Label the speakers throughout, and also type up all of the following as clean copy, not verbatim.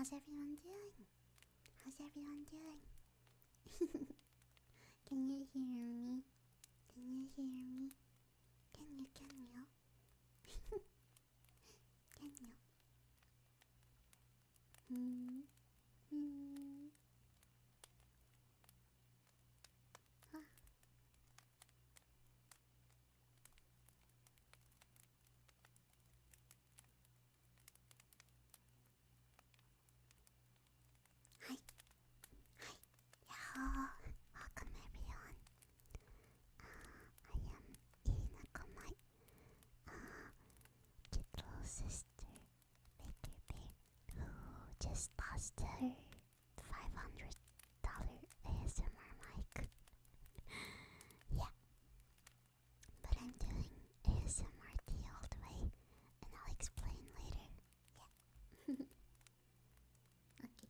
Speaker 1: How's everyone doing? How's everyone doing? Can you hear me? Can you hear me? Can you? Can you? Hmm. Hmm. Ah. Hi. Hi. Hello. Welcome everyone. I am Irina Kumai. Kid little sister, Baker Bear, who just lost her $500 ASMR mic. Yeah, but I'm doing ASMR the old way, and I'll explain later. Yeah. Okay.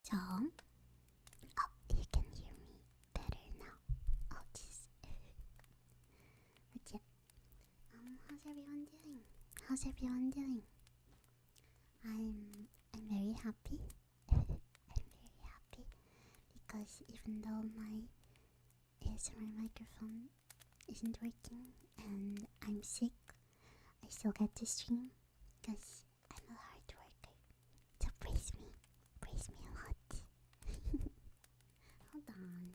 Speaker 1: So, oh, you can hear me better now. Oh, jeez. But yeah, how's everyone doing? How's everyone doing? I'm very happy. I'm very happy because even though my ASMR microphone isn't working and I'm sick, I still get to stream because I'm a hard worker. So praise me a lot. Hold on.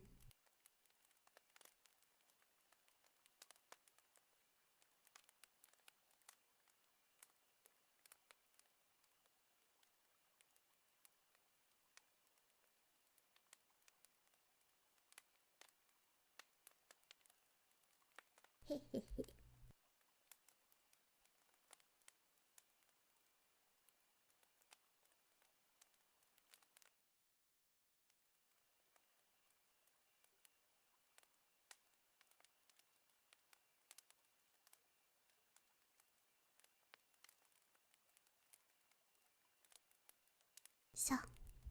Speaker 1: So,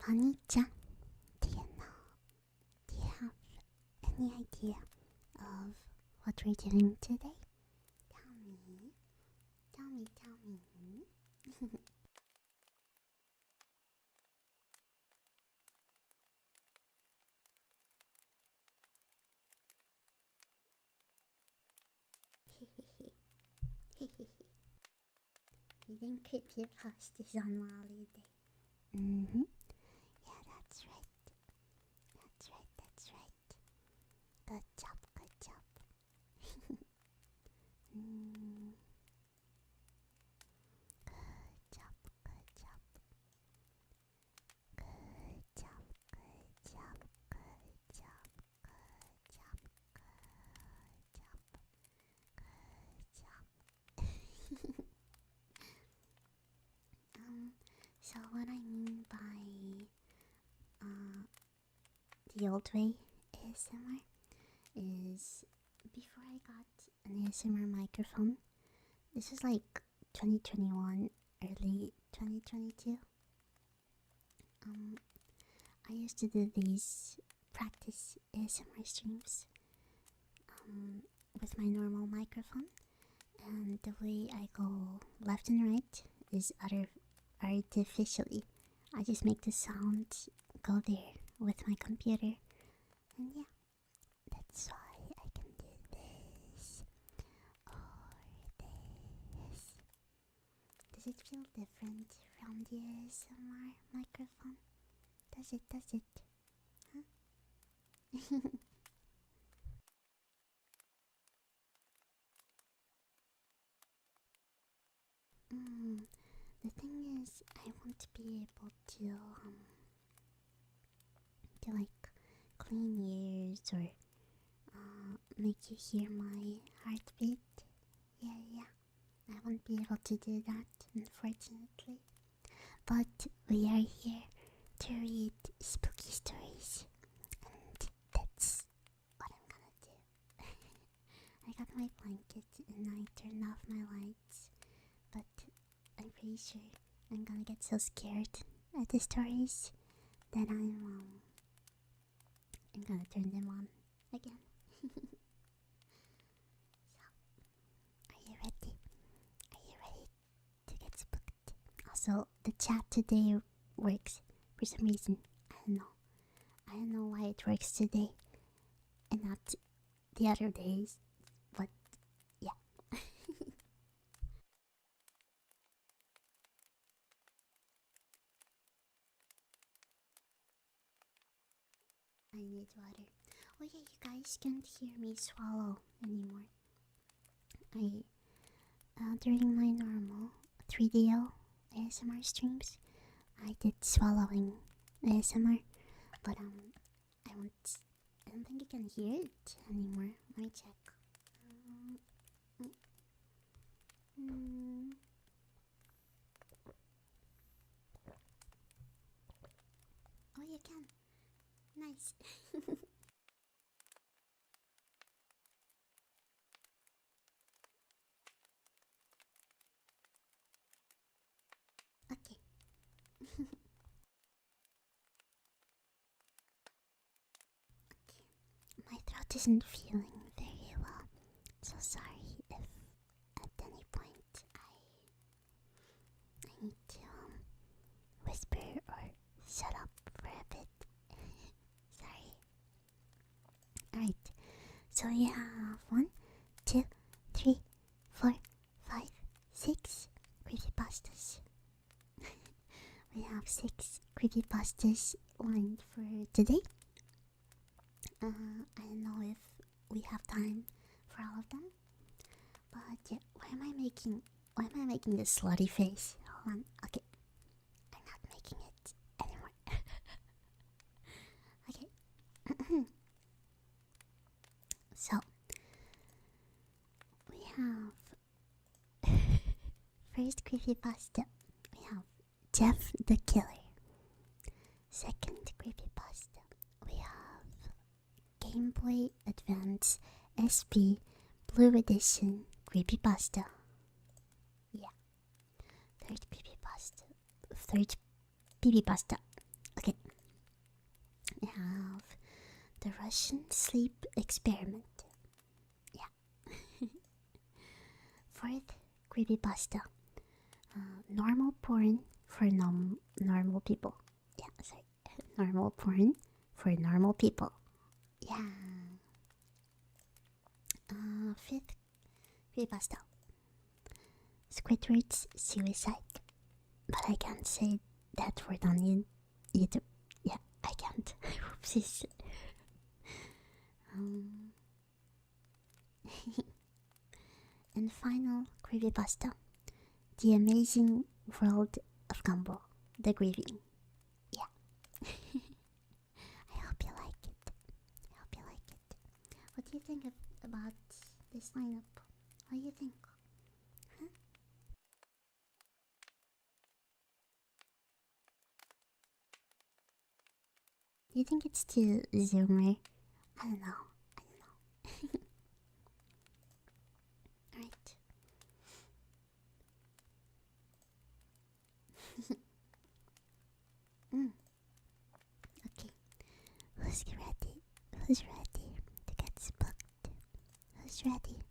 Speaker 1: Bonnie-chan, do you have any idea of what we're doing today? Tell me. Reading creepypastas on holiday. Mm-hmm. Yeah, that's right. That's right. Good job. Mm, good job. So what I mean by the old way ASMR is before I got an ASMR microphone. This was like 2021, early 2022. I used to do these practice ASMR streams with my normal microphone, and the way I go left and right is artificially. I just make the sound go there with my computer, and yeah, that's why I can do this or this. Does it feel different from the ASMR microphone? Does it? Huh? The thing is, I want to be able to like clean ears or make you hear my heartbeat. Yeah. I won't be able to do that, unfortunately. But we are here to read spooky stories, and that's what I'm gonna do. I got my blanket and I turned off my lights, but I'm pretty sure I'm gonna get so scared at the stories that I'm gonna turn them on again. Are you ready? Are you ready to get spooked? Also, the chat today works for some reason. I don't know. I don't know why it works today and not the other days, but yeah. I need water. Oh yeah, you guys can't hear me swallow anymore. During my normal 3DO ASMR streams, I did swallowing ASMR, but I don't think you can hear it anymore. Let me check. Mm, oh, you can. Nice. Okay. My throat isn't feeling very well. So sorry if at any point I need to whisper or shut up for a bit. Sorry. Alright. So we have 1, 2, 3, 4, 5, 6 creepypastas. We have 6 creepypastas lined for today. I don't know if we have time for all of them, but yeah. Why am I making this slutty face? Hold on. Okay, I'm not making it anymore. Okay. So we have first creepypasta. We have Jeff the Killer. Second creepypasta. We have Game Boy Advance SP Blue Edition creepypasta. Yeah. Third creepypasta. Okay. We have the Russian Sleep Experiment. Yeah. Fourth creepypasta. Normal porn for normal people. Yeah, sorry. Normal porn for normal people. Yeah. Fifth creepypasta. Squidward's suicide. But I can't say that word on YouTube. Yeah, I can't. Oopsies. And final creepypasta. The Amazing World of Gumball. The Grieving. Yeah. I hope you like it. What do you think about this lineup? What do you think? Huh? Do you think it's too zoomer? I don't know. Alright. Okay. Who's ready? Who's ready to get spooked? Who's ready?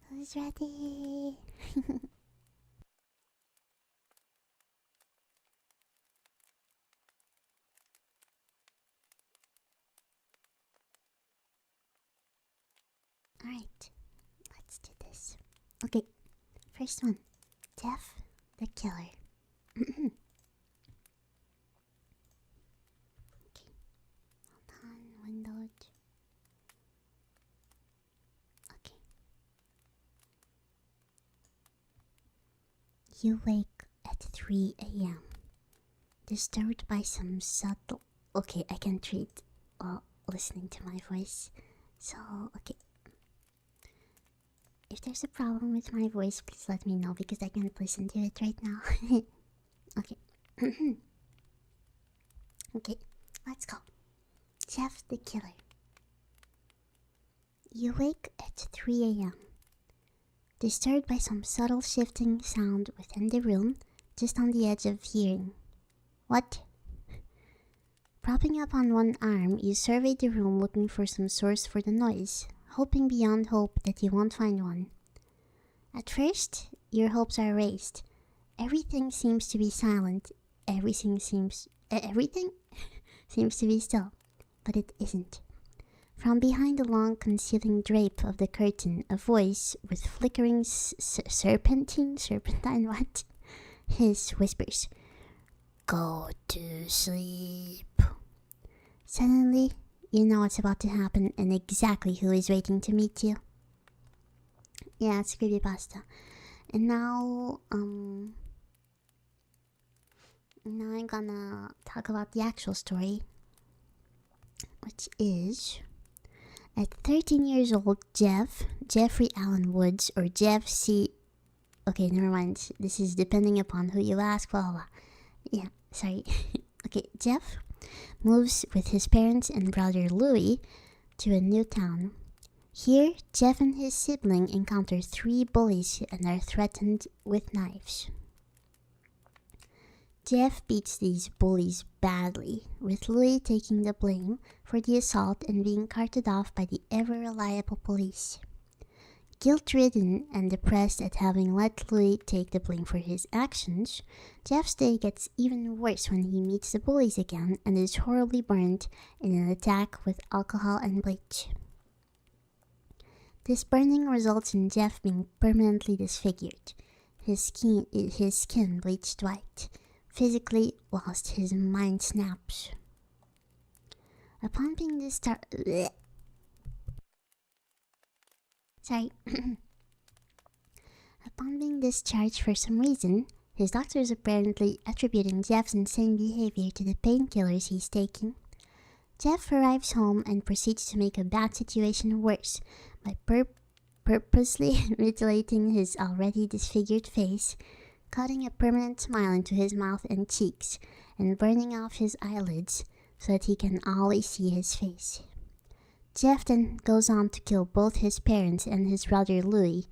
Speaker 1: Who's ready? Alright, let's do this. Okay, first one. Jeff the Killer. Okay, hold on, windowed. Okay. You wake at 3 a.m. disturbed by some subtle. Okay, I can't read while listening to my voice. So, okay. If there's a problem with my voice, please let me know because I can't listen to it right now. Okay. Okay, let's go. Jeff the Killer. You wake at 3 a.m. disturbed by some subtle shifting sound within the room, just on the edge of hearing. What? Propping up on one arm, you survey the room looking for some source for the noise, hoping beyond hope that you won't find one. At first, your hopes are raised. Everything seems to be silent. Everything seems to be still, but it isn't. From behind the long concealing drape of the curtain, a voice with flickering serpentine what? Hiss whispers, "Go to sleep." Suddenly, you know what's about to happen and exactly who is waiting to meet you. Yeah, it's creepypasta. And now I'm gonna talk about the actual story, which is, at 13 years old, Jeffrey Allen Woods, or Jeff C. Okay, never mind. This is depending upon who you ask. Blah, blah, blah. Yeah, sorry. Okay, Jeff moves with his parents and brother Louis to a new town. Here, Jeff and his sibling encounter 3 bullies and are threatened with knives. Jeff beats these bullies badly, with Louis taking the blame for the assault and being carted off by the ever-reliable police. Guilt-ridden and depressed at having let Louis take the blame for his actions, Jeff's day gets even worse when he meets the bullies again and is horribly burned in an attack with alcohol and bleach. This burning results in Jeff being permanently disfigured, his skin bleached white, physically, whilst his mind snaps. Upon being Upon being discharged for some reason, his doctors apparently attributing Jeff's insane behavior to the painkillers he's taking. Jeff arrives home and proceeds to make a bad situation worse by purposely mutilating his already disfigured face, cutting a permanent smile into his mouth and cheeks, and burning off his eyelids so that he can always see his face. Jeff then goes on to kill both his parents and his brother Louis,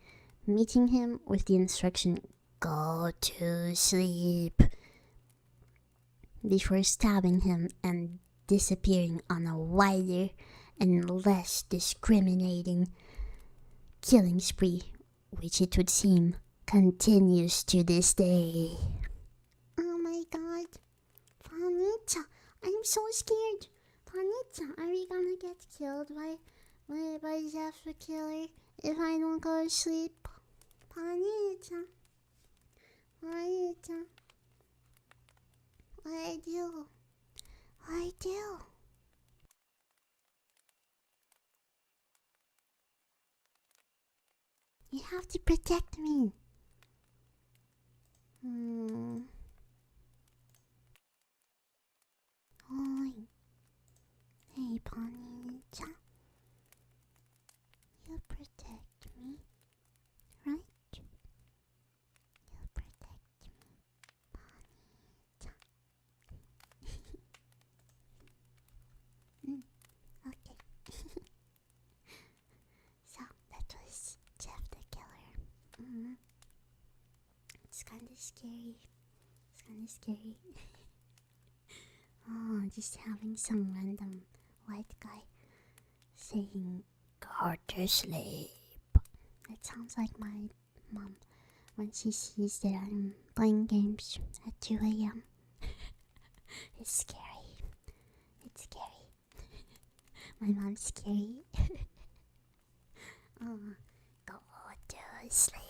Speaker 1: meeting him with the instruction, "Go to sleep," before stabbing him and disappearing on a wider and less discriminating killing spree, which it would seem continues to this day. Oh my god. Panita, I'm so scared. Panita, are we gonna get killed by Jeff the Killer if I don't go to sleep? Panita. Panita. What I do? What I do? You have to protect me. Oi. Hey, Bonnie-chan. You protect me, right? You protect me, Bonnie-chan. Okay. So, that was Jeff the Killer. It's kinda scary. Oh, just having some random white guy saying, "Go to sleep." It sounds like my mom when she sees that I'm playing games at 2 a.m. It's scary. It's scary. My mom's scary. Oh, go to sleep.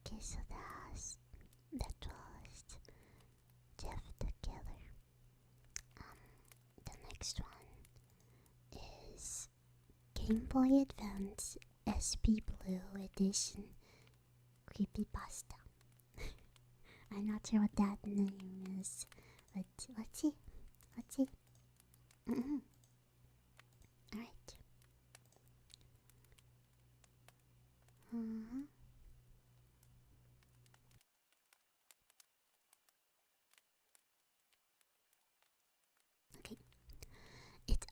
Speaker 1: Okay, so that was Jeff the Killer. The next one is Game Boy Advance SP Blue Edition Creepypasta. I'm not sure what that name is, but let's see. Alright.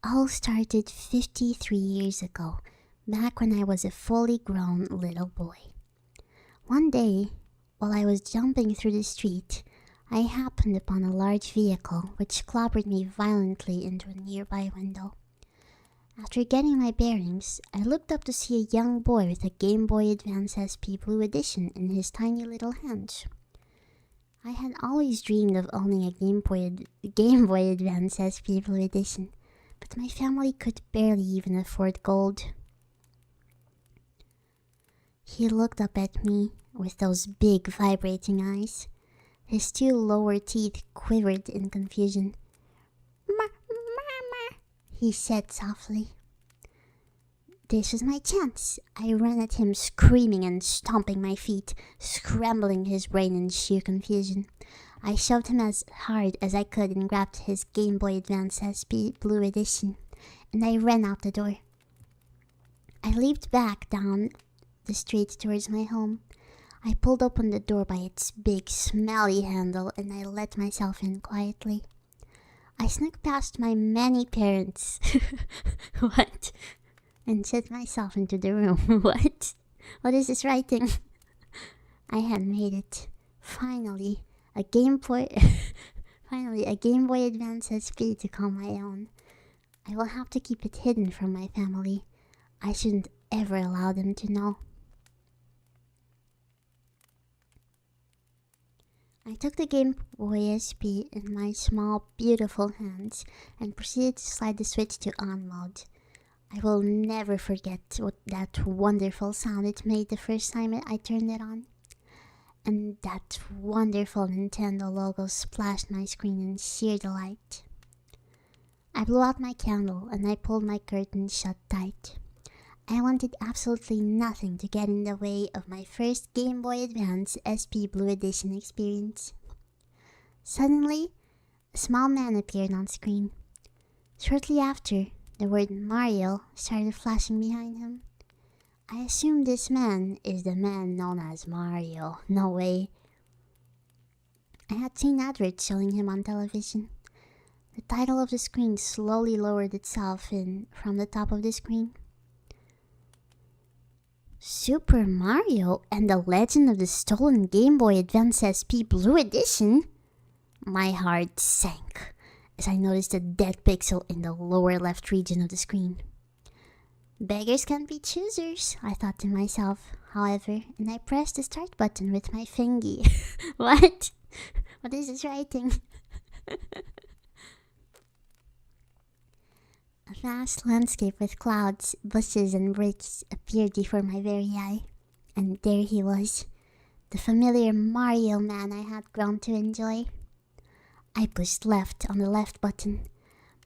Speaker 1: all started 53 years ago, back when I was a fully grown little boy. One day, while I was jumping through the street, I happened upon a large vehicle which clobbered me violently into a nearby window. After getting my bearings, I looked up to see a young boy with a Game Boy Advance SP Blue Edition in his tiny little hands. I had always dreamed of owning a Game Boy Advance SP Blue Edition, but my family could barely even afford gold. He looked up at me with those big vibrating eyes. His two lower teeth quivered in confusion. Mama, he said softly. This was my chance. I ran at him screaming and stomping my feet, scrambling his brain in sheer confusion. I shoved him as hard as I could and grabbed his Game Boy Advance SP Blue Edition, and I ran out the door. I leaped back down the street towards my home. I pulled open the door by its big, smelly handle, and I let myself in quietly. I snuck past my many parents. What? And set myself into the room. What? What is this writing? I had made it. Finally, a Game Boy Advance SP to call my own. I will have to keep it hidden from my family. I shouldn't ever allow them to know. I took the Game Boy SP in my small, beautiful hands and proceeded to slide the switch to on mode. I will never forget that wonderful sound it made the first time I turned it on. And that wonderful Nintendo logo splashed my screen in sheer delight. I blew out my candle and I pulled my curtain shut tight. I wanted absolutely nothing to get in the way of my first Game Boy Advance SP Blue Edition experience. Suddenly, a small man appeared on screen. Shortly after, the word Mario started flashing behind him. I assume this man is the man known as Mario. No way. I had seen adverts showing him on television. The title of the screen slowly lowered itself in from the top of the screen. Super Mario and the Legend of the Stolen Game Boy Advance SP Blue Edition? My heart sank as I noticed a dead pixel in the lower left region of the screen. Beggars can't be choosers, I thought to myself, however, and I pressed the start button with my fingy. What? What is this writing? A vast landscape with clouds, bushes, and bridges appeared before my very eye. And there he was, the familiar Mario man I had grown to enjoy. I pushed left on the left button.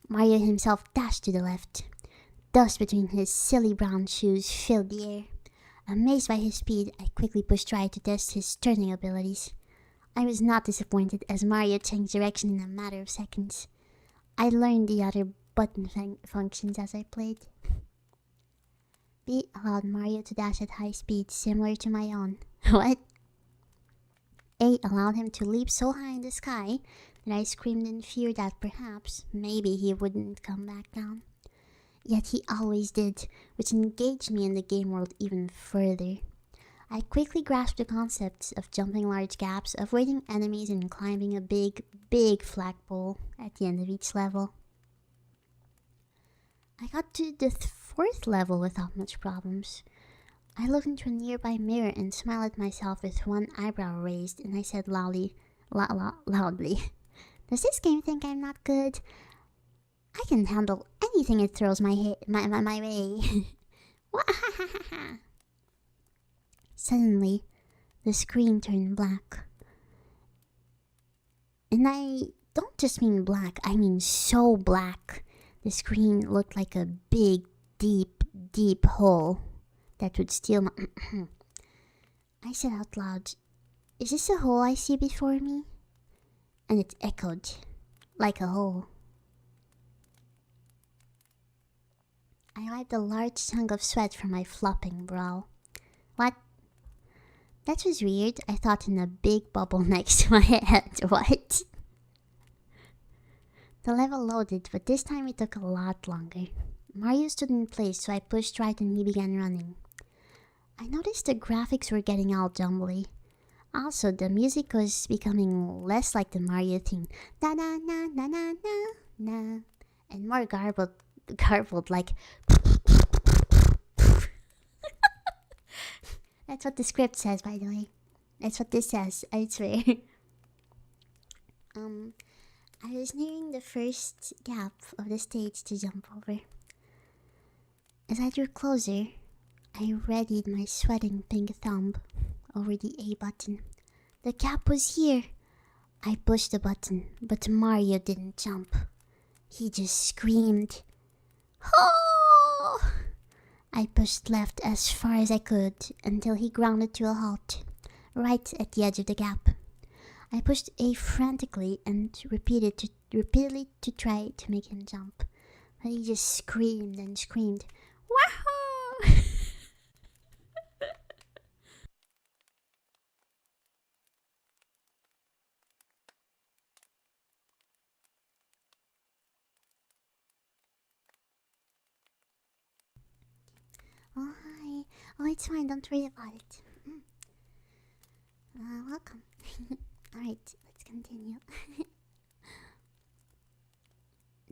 Speaker 1: Mario himself dashed to the left. Dust between his silly brown shoes filled the air. Amazed by his speed, I quickly pushed right to test his turning abilities. I was not disappointed as Mario changed direction in a matter of seconds. I learned the other button functions as I played. B allowed Mario to dash at high speed similar to my own. What? A allowed him to leap so high in the sky that I screamed in fear that perhaps, maybe he wouldn't come back down. Yet he always did, which engaged me in the game world even further. I quickly grasped the concepts of jumping large gaps, avoiding enemies, and climbing a big, big flagpole at the end of each level. I got to the fourth level without much problems. I looked into a nearby mirror and smiled at myself with one eyebrow raised, and I said loudly, "Does this game think I'm not good? I can handle anything it throws my way." Suddenly, the screen turned black. And I don't just mean black, I mean so black. The screen looked like a big, deep, deep hole that would steal my... I said out loud, "Is this a hole I see before me?" And it echoed, like a hole. I wiped a large chunk of sweat from my flopping brow. What? That was weird, I thought in a big bubble next to my head. What? The level loaded, but this time it took a lot longer. Mario stood in place, so I pushed right and he began running. I noticed the graphics were getting all jumbly. Also, the music was becoming less like the Mario theme, na na na na na na na, and more garbled like. That's what the script says, by the way. That's what this says, I swear. I was nearing the first gap of the stage to jump over. As I drew closer, I readied my sweating pink thumb over the A button. The gap was here. I pushed the button, but Mario didn't jump. He just screamed. Oh! I pushed left as far as I could until he grounded to a halt, right at the edge of the gap. I pushed A frantically and repeatedly to try to make him jump, but he just screamed and screamed. Wahoo! Oh, hi. Oh, it's fine. Don't worry about it. Welcome. Alright, let's continue.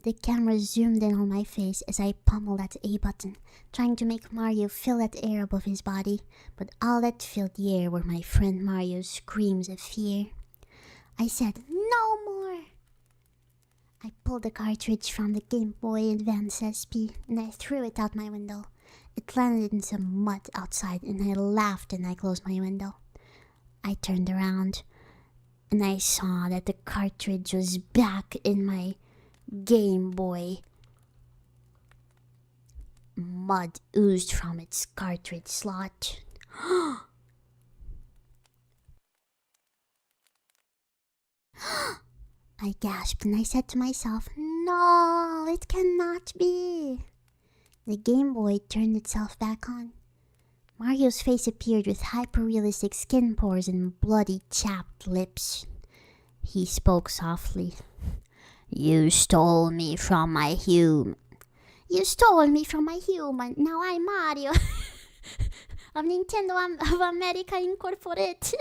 Speaker 1: The camera zoomed in on my face as I pummeled that A button, trying to make Mario feel that air above his body, but all that filled the air were my friend Mario's screams of fear. I said, "No more!" I pulled the cartridge from the Game Boy Advance SP and I threw it out my window. It landed in some mud outside and I laughed and I closed my window. I turned around and I saw that the cartridge was back in my Game Boy. Mud oozed from its cartridge slot. I gasped and I said to myself, "No, it cannot be." The Game Boy turned itself back on. Mario's face appeared with hyper-realistic skin pores and bloody chapped lips. He spoke softly. "You stole me from my human. You stole me from my human. Now I'm Mario of Nintendo of America Incorporated.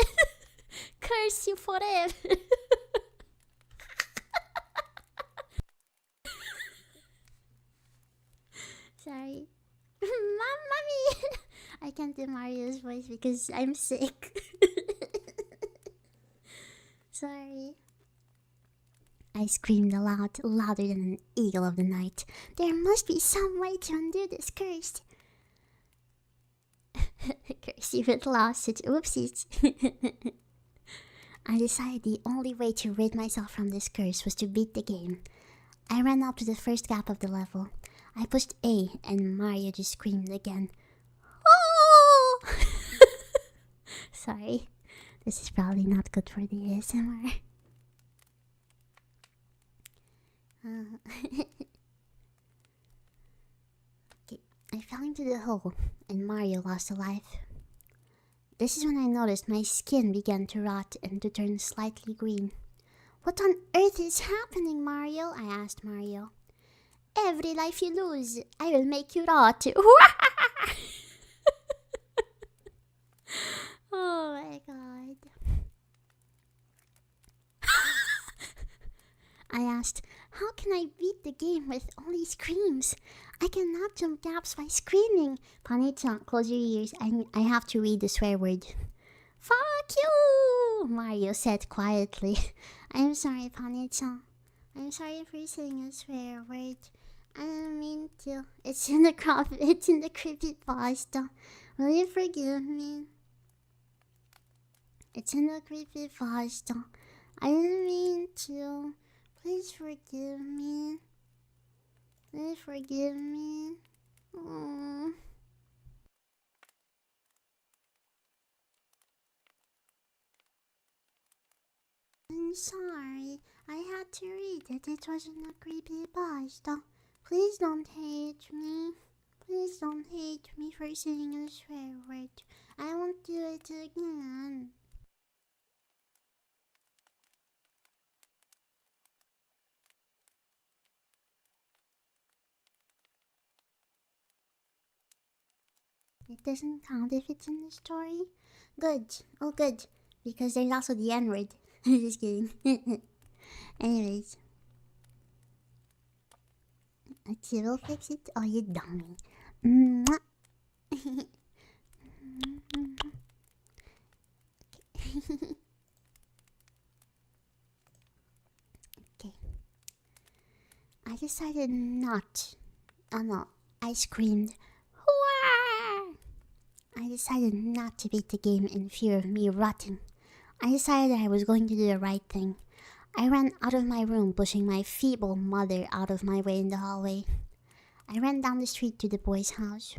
Speaker 1: Curse you forever." Sorry. Mommy! I can't do Mario's voice because I'm sick. Sorry. I screamed aloud, louder than an eagle of the night. "There must be some way to undo this curse." Curse you with lawsuit. Oopsies. I decided the only way to rid myself from this curse was to beat the game. I ran up to the first gap of the level. I pushed A and Mario just screamed again. Oh! Sorry. This is probably not good for the ASMR. Okay, I fell into the hole and Mario lost a life. This is when I noticed my skin began to rot and to turn slightly green. "What on earth is happening, Mario?" I asked Mario. "Every life you lose, I will make you rot." Oh my god. I asked, "How can I beat the game with only screams? I cannot jump gaps by screaming." Panichan, close your ears. I have to read the swear word. "Fuck you!" Mario said quietly. "I'm sorry, Panichan. I'm sorry for saying a swear word. I didn't mean to. It's in the creepypasta. Will you forgive me? It's in the creepypasta. I didn't mean to. Please forgive me. Please forgive me." Aww. "I'm sorry. I had to read it. It wasn't a creepypasta. Please don't hate me. Please don't hate me for saying a swear word. I won't do it again." It doesn't count if it's in the story. Good. Oh, good. Because there's also the N-word. Just kidding. Anyways. Okay, we'll fix it. Oh, you dummy. Mwah. Okay. I decided not. Oh no, I screamed. Wah! I decided not to beat the game in fear of me rotting. I decided I was going to do the right thing. I ran out of my room, pushing my feeble mother out of my way in the hallway. I ran down the street to the boy's house.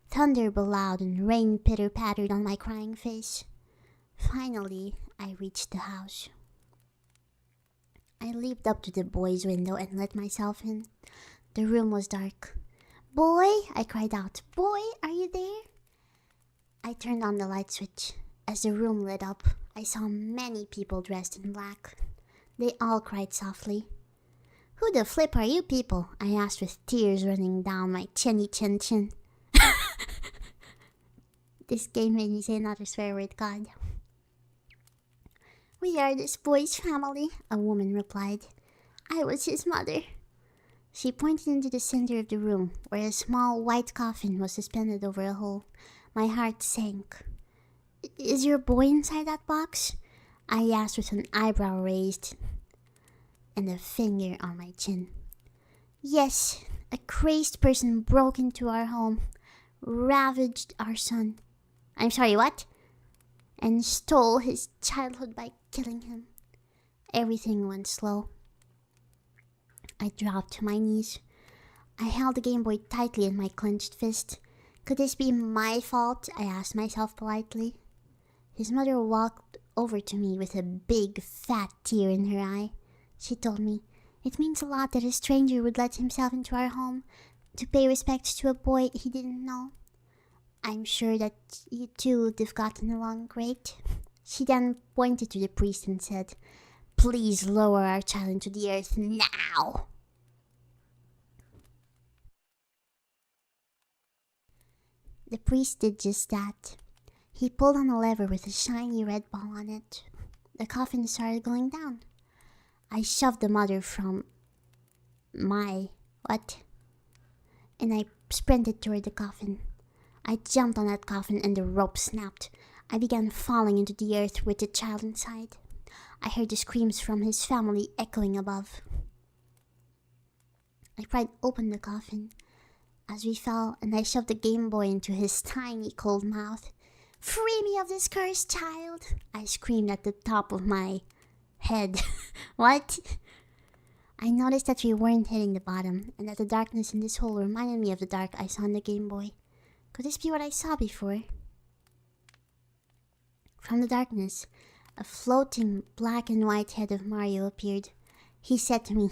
Speaker 1: Thunder bellowed and rain pitter-pattered on my crying face. Finally, I reached the house. I leaped up to the boy's window and let myself in. The room was dark. "Boy!" I cried out. "Boy, are you there?" I turned on the light switch. As the room lit up, I saw many people dressed in black. They all cried softly. "Who the flip are you people?" I asked with tears running down my chinny chin chin. This game made me say another swear word, God. "We are this boy's family," a woman replied. "I was his mother." She pointed into the center of the room, where a small white coffin was suspended over a hole. My heart sank. "Is your boy inside that box?" I asked with an eyebrow raised and a finger on my chin. "Yes, a crazed person broke into our home, ravaged our son. I'm sorry, what? And stole his childhood by killing him." Everything went slow. I dropped to my knees. I held the Game Boy tightly in my clenched fist. Could this be my fault? I asked myself politely. His mother walked over to me with a big fat tear in her eye. She told me, "It means a lot that a stranger would let himself into our home to pay respects to a boy he didn't know. I'm sure that you two would have gotten along great." She then pointed to the priest and said, "Please lower our child into the earth now." The priest did just that. He pulled on a lever with a shiny red ball on it. The coffin started going down. I shoved the mother from what? And I sprinted toward the coffin. I jumped on that coffin and the rope snapped. I began falling into the earth with the child inside. I heard the screams from his family echoing above. I pried open the coffin as we fell, and I shoved the Game Boy into his tiny cold mouth. "Free me of this cursed child!" I screamed at the top of my head. What? I noticed that we weren't hitting the bottom, and that the darkness in this hole reminded me of the dark I saw in the Game Boy. Could this be what I saw before? From the darkness, a floating black and white head of Mario appeared. He said to me,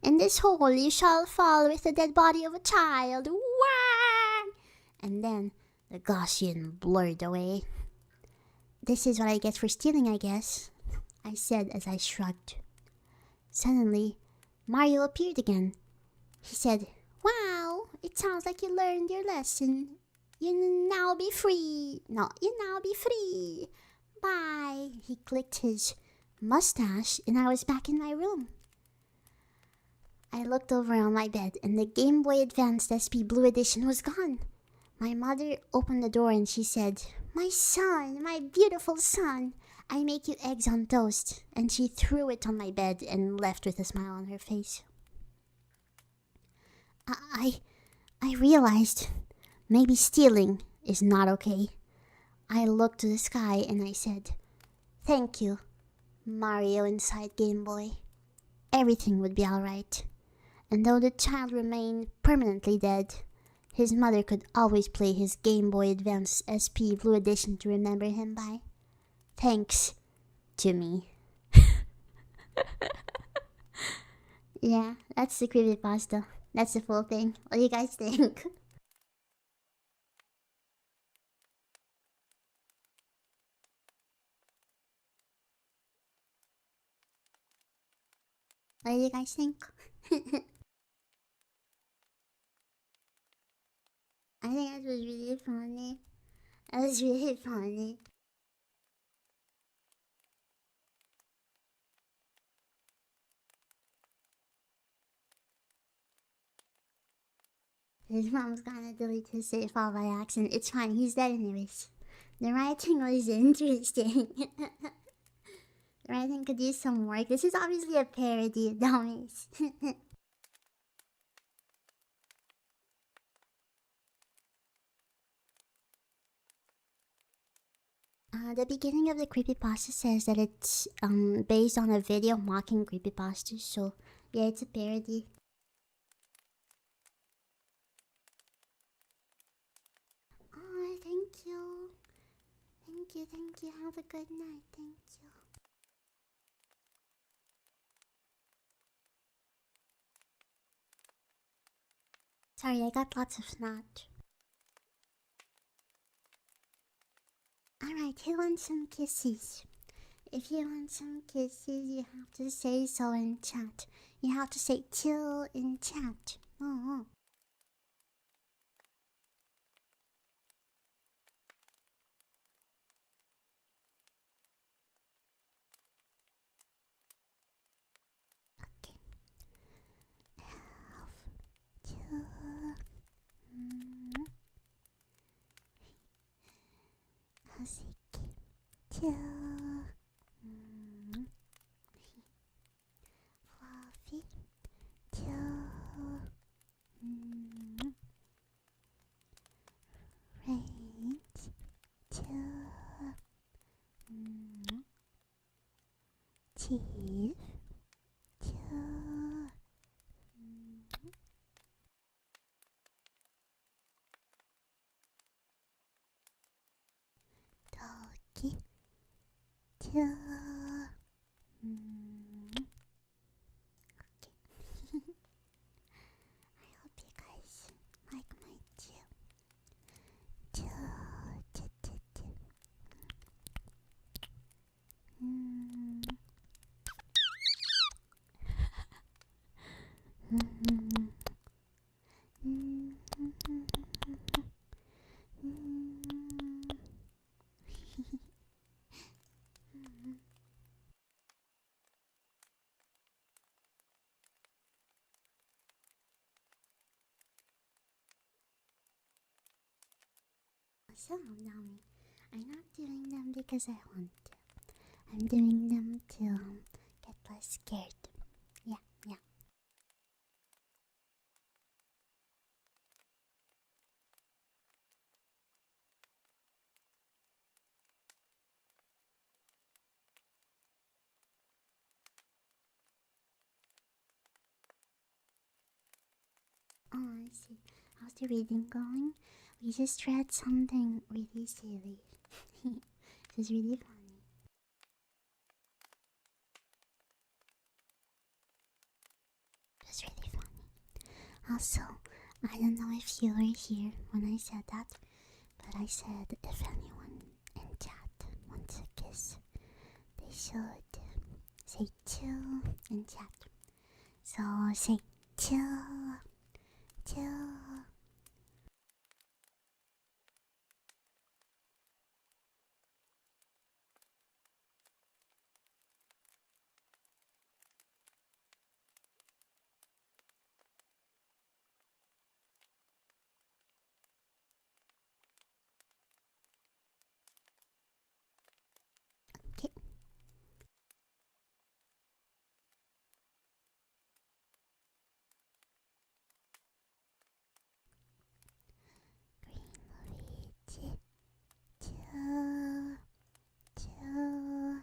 Speaker 1: "In this hole you shall fall with the dead body of a child." Wah! And then the Gaussian blurred away. "This is what I get for stealing, I guess," I said as I shrugged. Suddenly, Mario appeared again. He said, "Wow, it sounds like you learned your lesson. You now be free. Bye." He clicked his mustache and I was back in my room. I looked over on my bed and the Game Boy Advance SP Blue Edition was gone. My mother opened the door and she said, "My son, my beautiful son, I make you eggs on toast." And she threw it on my bed and left with a smile on her face. I realized maybe stealing is not okay. I looked to the sky and I said, "Thank you, Mario inside Game Boy." Everything would be alright. And though the child remained permanently dead, his mother could always play his Game Boy Advance SP Blue Edition to remember him by. Thanks to me. Yeah, that's the creepypasta. That's the full thing. What do you guys think? What do you guys think? I think that was really funny. That was really funny. His mom's gonna delete his save file by accident. It's fine, he's dead anyways. The writing was interesting. The writing could use some work. This is obviously a parody of dummies. The beginning of the creepypasta says that it's based on a video mocking creepypastas, so yeah, it's a parody. Oh, thank you. Thank you, thank you. Have a good night. Thank you. Sorry, I got lots of snot. Alright, who wants some kisses? If you want some kisses, you have to say so in chat. You have to say chill in chat. Oh. Okay. Have to. Hasiki. Chill. Fluffy. Chill. Range. Chill. Chief. Chill. Doggy. Chill. Okay. I hope you guys like my chill. Chill. Chill. Chill. Chill. So, Nami, I'm not doing them because I want to. I'm doing them to get less scared. Yeah, yeah. Oh, I see. How's the reading going? We just read something really silly. It was really funny. It was really funny. Also, I don't know if you were here when I said that, but I said if anyone in chat wants a kiss, they should say chill in chat. So say chill, chill. Okay. Green Luigi, chill, chill.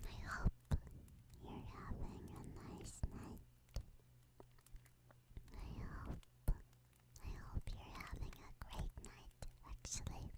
Speaker 1: I hope you're having a nice night. I hope you're having a great night, actually.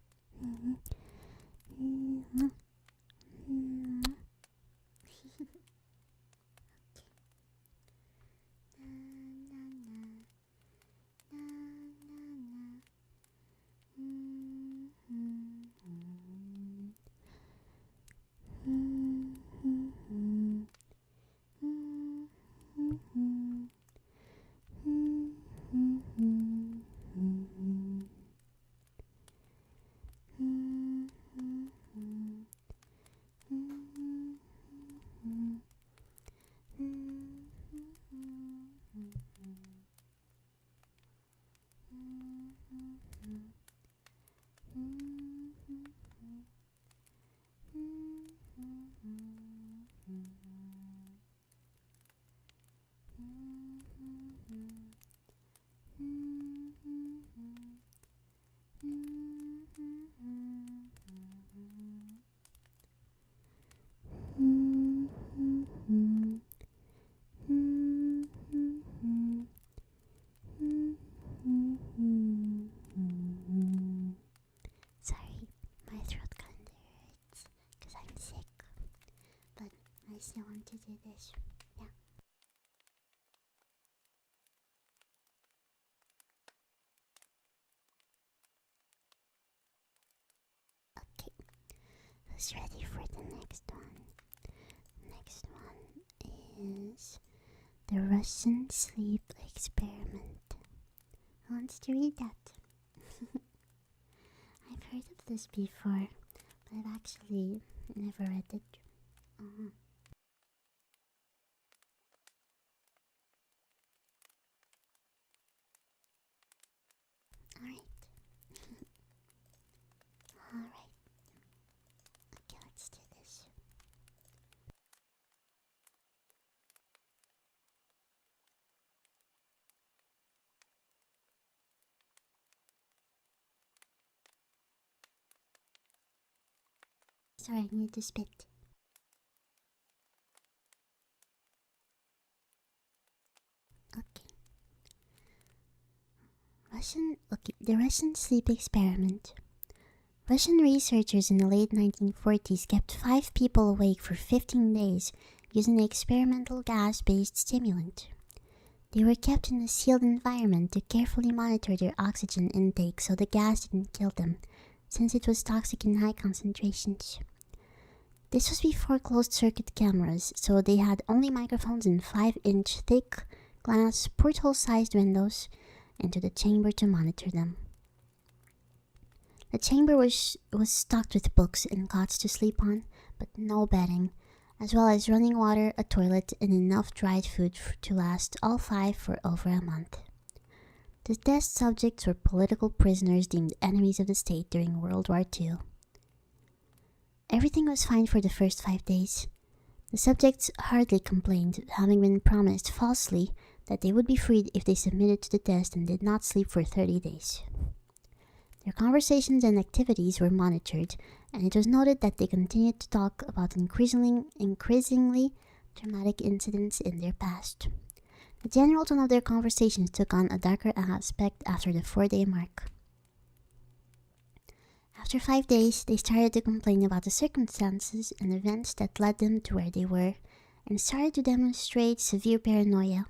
Speaker 1: Sorry, my throat kinda hurts because I'm sick, but I still want to do this. Yeah. Okay, who's ready for the next one? Next one is the Russian sleep experiment. Who wants to read that? I've heard of this before, but I've actually never read it. Alright. Alright. Okay, let's do this. Sorry, I need to spit. The Russian sleep experiment. Russian researchers in the late 1940s kept 5 people awake for 15 days using an experimental gas-based stimulant. They were kept in a sealed environment to carefully monitor their oxygen intake so the gas didn't kill them, since it was toxic in high concentrations. This was before closed-circuit cameras, so they had only microphones in 5-inch thick glass porthole-sized windows into the chamber to monitor them. The chamber was stocked with books and cots to sleep on, but no bedding, as well as running water, a toilet, and enough dried food to last all 5 for over a month. The test subjects were political prisoners deemed enemies of the state during World War II. Everything was fine for the first 5 days. The subjects hardly complained, having been promised falsely that they would be freed if they submitted to the test and did not sleep for 30 days. Their conversations and activities were monitored, and it was noted that they continued to talk about increasingly traumatic incidents in their past. The general tone of their conversations took on a darker aspect after the 4-day mark. After 5 days, they started to complain about the circumstances and events that led them to where they were, and started to demonstrate severe paranoia.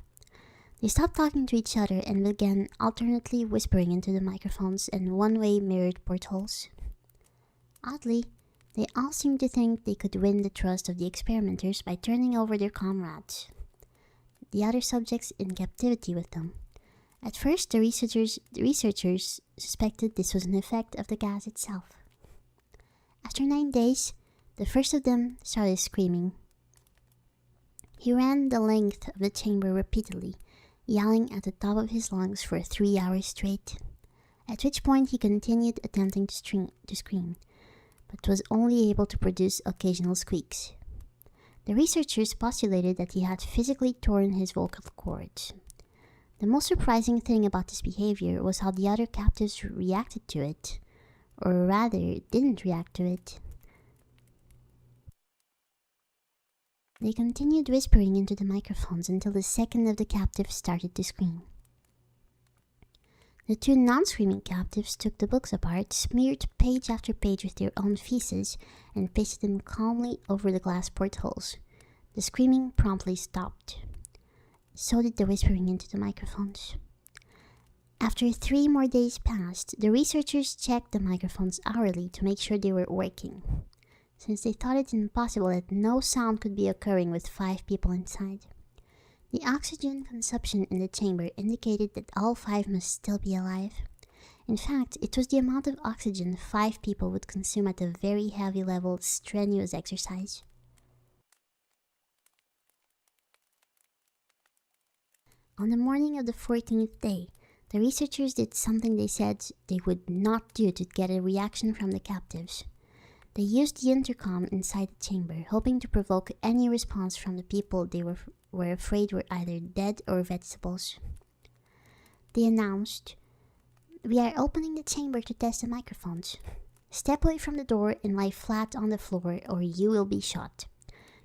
Speaker 1: They stopped talking to each other and began alternately whispering into the microphones and one-way mirrored portholes. Oddly, they all seemed to think they could win the trust of the experimenters by turning over their comrades, the other subjects in captivity with them. At first, the researchers suspected this was an effect of the gas itself. After 9 days, the first of them started screaming. He ran the length of the chamber repeatedly, yelling at the top of his lungs for 3 hours straight, at which point he continued attempting to scream, but was only able to produce occasional squeaks. The researchers postulated that he had physically torn his vocal cords. The most surprising thing about this behavior was how the other captives reacted to it, or rather, didn't react to it. They continued whispering into the microphones until the second of the captives started to scream. The 2 non-screaming captives took the books apart, smeared page after page with their own feces, and pasted them calmly over the glass portholes. The screaming promptly stopped. So did the whispering into the microphones. After 3 more days passed, the researchers checked the microphones hourly to make sure they were working, since they thought it impossible that no sound could be occurring with 5 people inside. The oxygen consumption in the chamber indicated that all 5 must still be alive. In fact, it was the amount of oxygen 5 people would consume at a very heavy level of strenuous exercise. On the morning of the 14th day, the researchers did something they said they would not do to get a reaction from the captives. They used the intercom inside the chamber, hoping to provoke any response from the people they were afraid were either dead or vegetables. They announced, We are opening the chamber to test the microphones. Step away from the door and lie flat on the floor or you will be shot.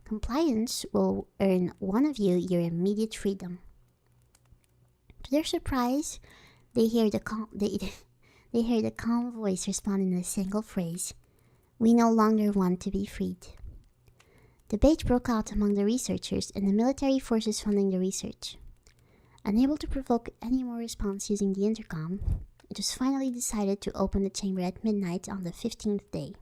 Speaker 1: Compliance will earn one of you your immediate freedom. To their surprise, they hear the calm voice respond in a single phrase. We no longer want to be freed. Debate broke out among the researchers and the military forces funding the research. Unable to provoke any more response using the intercom, it was finally decided to open the chamber at midnight on the 15th day.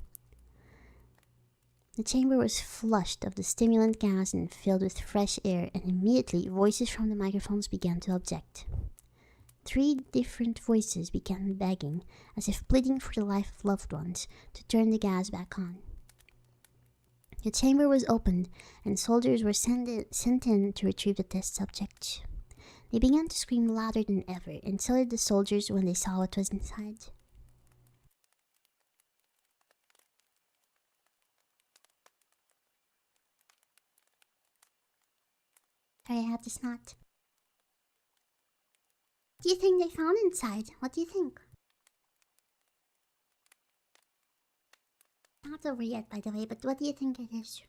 Speaker 1: The chamber was flushed of the stimulant gas and filled with fresh air, and immediately voices from the microphones began to object. 3 different voices began begging, as if pleading for the life of loved ones, to turn the gas back on. The chamber was opened, and soldiers were sent in to retrieve the test subjects. They began to scream louder than ever, and so did the soldiers when they saw what was inside. Sorry, I had to snot. What do you think they found inside? What do you think? Not over yet, by the way, but what do you think it is?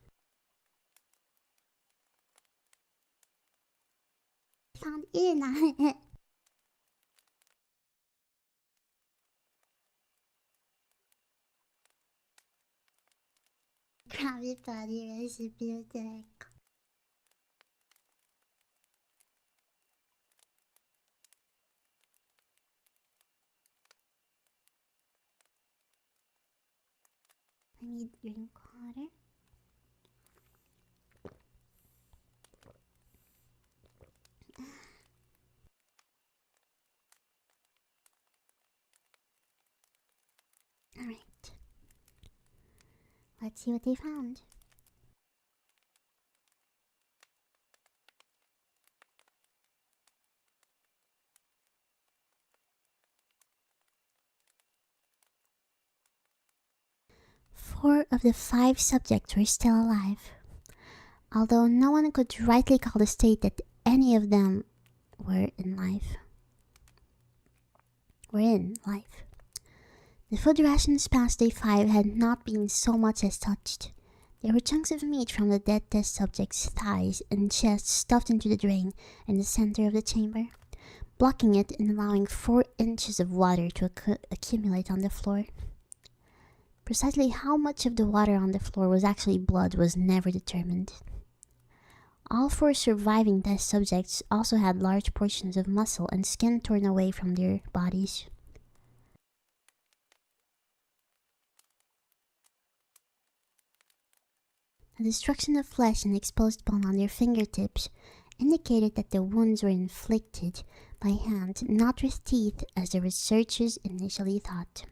Speaker 1: Found Irina. Krabby Patty recipe deck. I need drink water. Alright. Let's see what they found. Four of the 5 subjects were still alive, although no one could rightly call the state that any of them were in life. The food rations past day 5 had not been so much as touched. There were chunks of meat from the dead test subjects' thighs and chests stuffed into the drain in the center of the chamber, blocking it and allowing 4 inches of water to accumulate on the floor. Precisely how much of the water on the floor was actually blood was never determined. All 4 surviving test subjects also had large portions of muscle and skin torn away from their bodies. The destruction of flesh and exposed bone on their fingertips indicated that the wounds were inflicted by hand, not with teeth, as the researchers initially thought.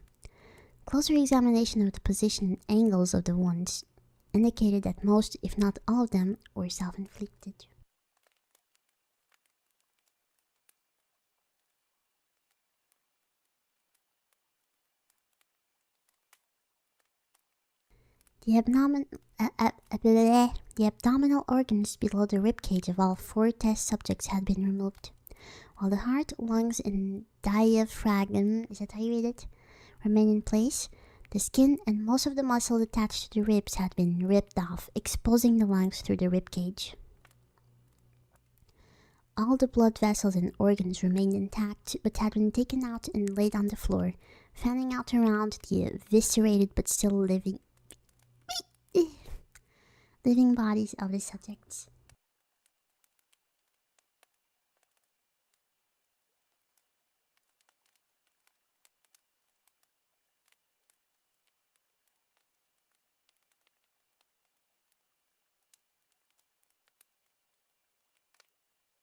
Speaker 1: Closer examination of the position and angles of the wounds indicated that most, if not all of them, were self-inflicted. The abdominal organs below the ribcage of all 4 test subjects had been removed, while the heart, lungs, and diaphragm, is that how you read it, remain in place. The skin and most of the muscle attached to the ribs had been ripped off, exposing the lungs through the ribcage. All the blood vessels and organs remained intact, but had been taken out and laid on the floor, fanning out around the eviscerated but still living bodies of the subjects.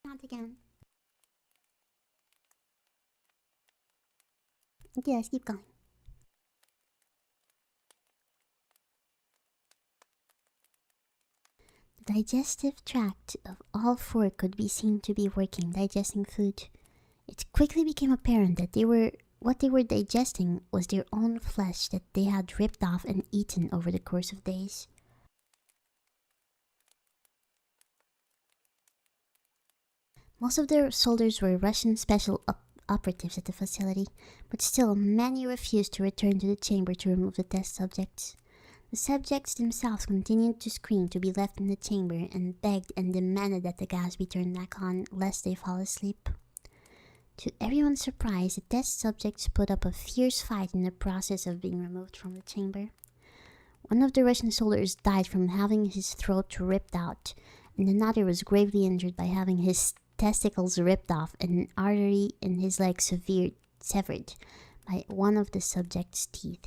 Speaker 1: Not again. Yes, keep going. The digestive tract of all 4 could be seen to be working, digesting food. It quickly became apparent that what they were digesting was their own flesh that they had ripped off and eaten over the course of days. Most of their soldiers were Russian special operatives at the facility, but still many refused to return to the chamber to remove the test subjects. The subjects themselves continued to scream to be left in the chamber and begged and demanded that the gas be turned back on lest they fall asleep. To everyone's surprise, the test subjects put up a fierce fight in the process of being removed from the chamber. One of the Russian soldiers died from having his throat ripped out, and another was gravely injured by having his testicles ripped off and an artery in his leg severed by one of the subject's teeth.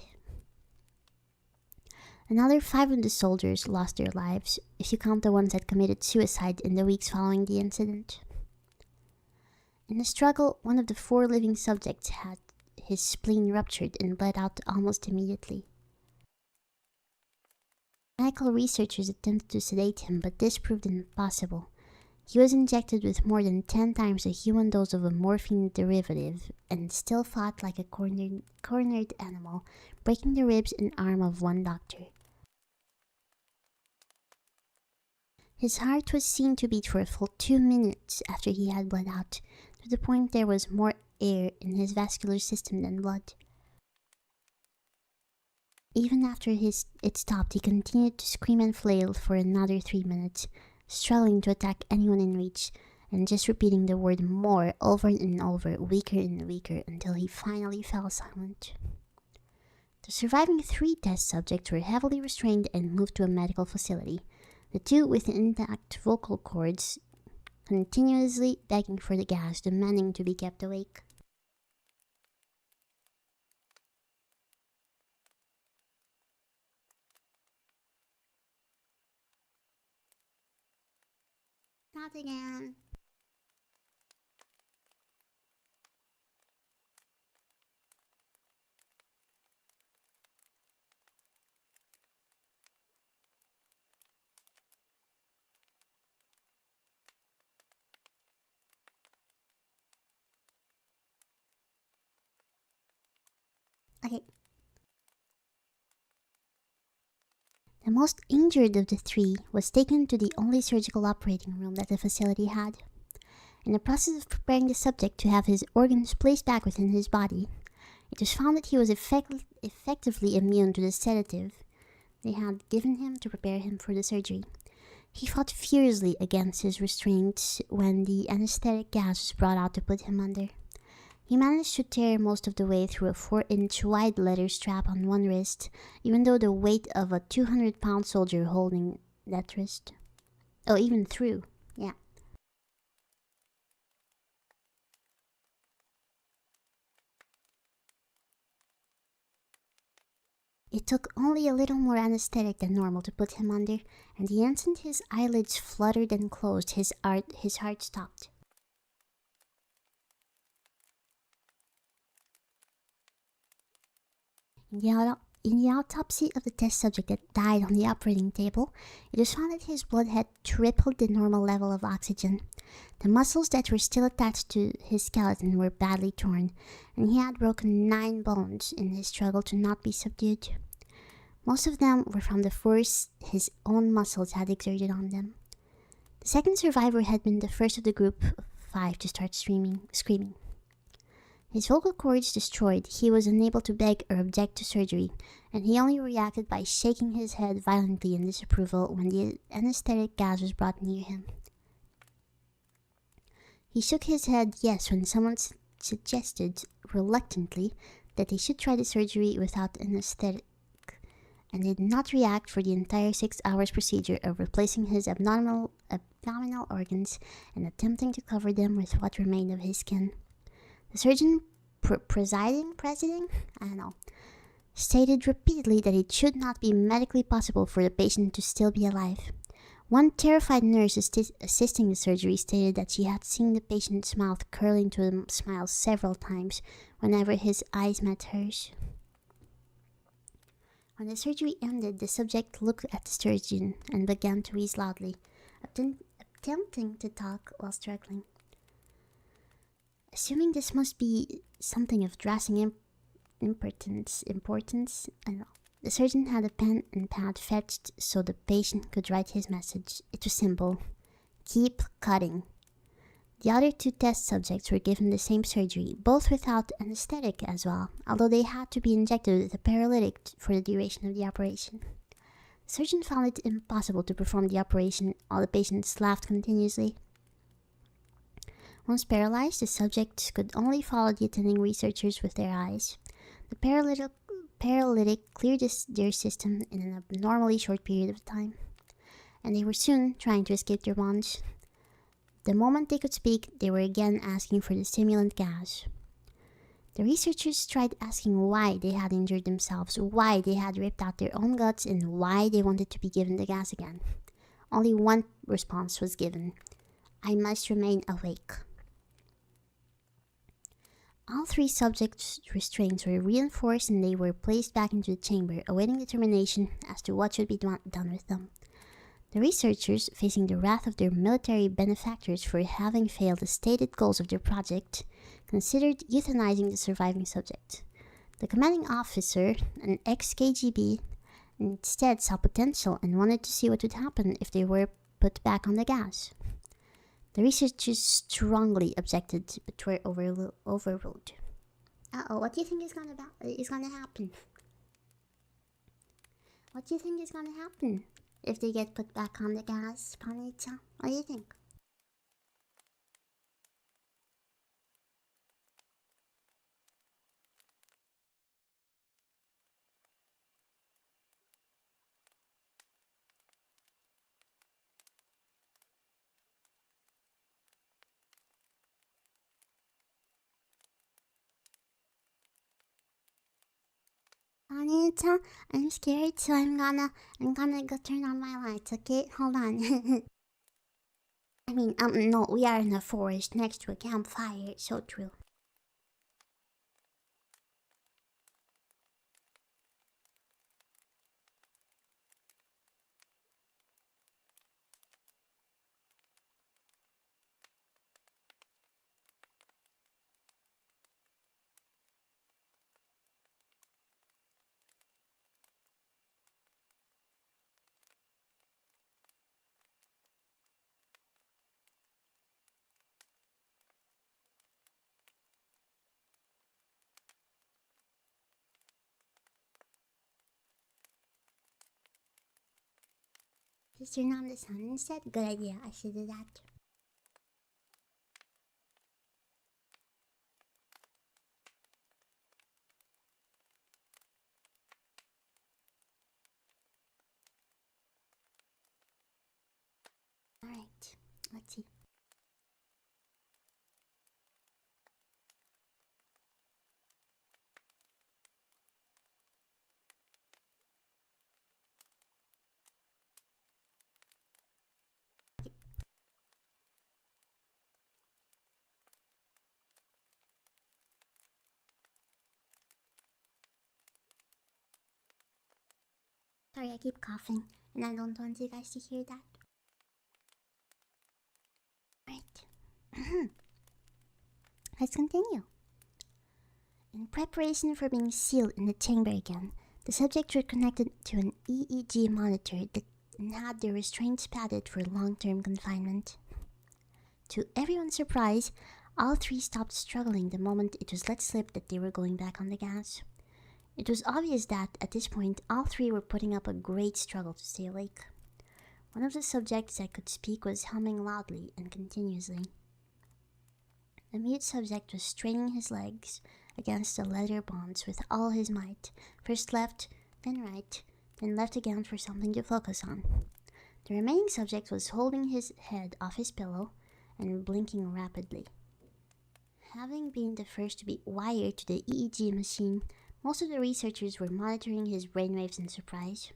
Speaker 1: Another 5 of the soldiers lost their lives, if you count the ones that committed suicide in the weeks following the incident. In the struggle, one of the 4 living subjects had his spleen ruptured and bled out almost immediately. Medical researchers attempted to sedate him, but this proved impossible. He was injected with more than 10 times the human dose of a morphine derivative and still fought like a cornered animal, breaking the ribs and arm of one doctor. His heart was seen to beat for a full 2 minutes after he had bled out, to the point there was more air in his vascular system than blood. Even after it stopped, he continued to scream and flail for another 3 minutes, struggling to attack anyone in reach, and just repeating the word more over and over, weaker and weaker, until he finally fell silent. The surviving 3 test subjects were heavily restrained and moved to a medical facility, the 2 with intact vocal cords continuously begging for the gas, demanding to be kept awake. Not again. Okay. The most injured of the 3 was taken to the only surgical operating room that the facility had. In the process of preparing the subject to have his organs placed back within his body, it was found that he was effectively immune to the sedative they had given him to prepare him for the surgery. He fought fiercely against his restraints when the anesthetic gas was brought out to put him under. He managed to tear most of the way through a 4-inch wide leather strap on one wrist, even though the weight of a 200-pound soldier holding that wrist. Oh, even through. Yeah. It took only a little more anesthetic than normal to put him under, and the instant his eyelids fluttered and closed, his heart stopped. In the autopsy of the test subject that died on the operating table, it was found that his blood had tripled the normal level of oxygen. The muscles that were still attached to his skeleton were badly torn, and he had broken 9 bones in his struggle to not be subdued. Most of them were from the force his own muscles had exerted on them. The second survivor had been the first of the group of 5 to start screaming. His vocal cords destroyed, he was unable to beg or object to surgery, and he only reacted by shaking his head violently in disapproval when the anesthetic gas was brought near him. He shook his head yes when someone suggested, reluctantly, that they should try the surgery without anesthetic, and did not react for the entire 6 hours procedure of replacing his abdominal organs and attempting to cover them with what remained of his skin. The surgeon presiding, stated repeatedly that it should not be medically possible for the patient to still be alive. One terrified nurse assisting the surgery stated that she had seen the patient's mouth curl into a smile several times whenever his eyes met hers. When the surgery ended, the subject looked at the surgeon and began to wheeze loudly, attempting to talk while struggling. Assuming this must be something of drastic importance, the surgeon had a pen and pad fetched so the patient could write his message. It was simple: keep cutting. The other two test subjects were given the same surgery, both without anesthetic as well, although they had to be injected with a paralytic for the duration of the operation. The surgeon found it impossible to perform the operation. All the patients laughed continuously. Once paralyzed, the subjects could only follow the attending researchers with their eyes. The paralytic cleared their system in an abnormally short period of time, and they were soon trying to escape their bonds. The moment they could speak, they were again asking for the stimulant gas. The researchers tried asking why they had injured themselves, why they had ripped out their own guts, and why they wanted to be given the gas again. Only one response was given: "I must remain awake." All three subjects' restraints were reinforced and they were placed back into the chamber, awaiting determination as to what should be done with them. The researchers, facing the wrath of their military benefactors for having failed the stated goals of their project, considered euthanizing the surviving subject. The commanding officer, an ex-KGB, instead saw potential and wanted to see what would happen if they were put back on the gas. The researchers strongly objected, but were overruled. What do you think is gonna happen? What do you think is gonna happen if they get put back on the gas, Panita? What do you think? Anita, I'm scared, so I'm gonna go turn on my lights, okay? Hold on. No, we are in a forest next to a campfire, it's so true. Just turn on the sun instead? Good idea, I should do that. Alright, let's see. Sorry, I keep coughing, and I don't want you guys to hear that. Right. Let's continue. In preparation for being sealed in the chamber again, the subjects were connected to an EEG monitor and had their restraints padded for long-term confinement. To everyone's surprise, all three stopped struggling the moment it was let slip that they were going back on the gas. It was obvious that, at this point, all three were putting up a great struggle to stay awake. One of the subjects that could speak was humming loudly and continuously. The mute subject was straining his legs against the leather bonds with all his might, first left, then right, then left again for something to focus on. The remaining subject was holding his head off his pillow and blinking rapidly. Having been the first to be wired to the EEG machine, most of the researchers were monitoring his brainwaves in surprise.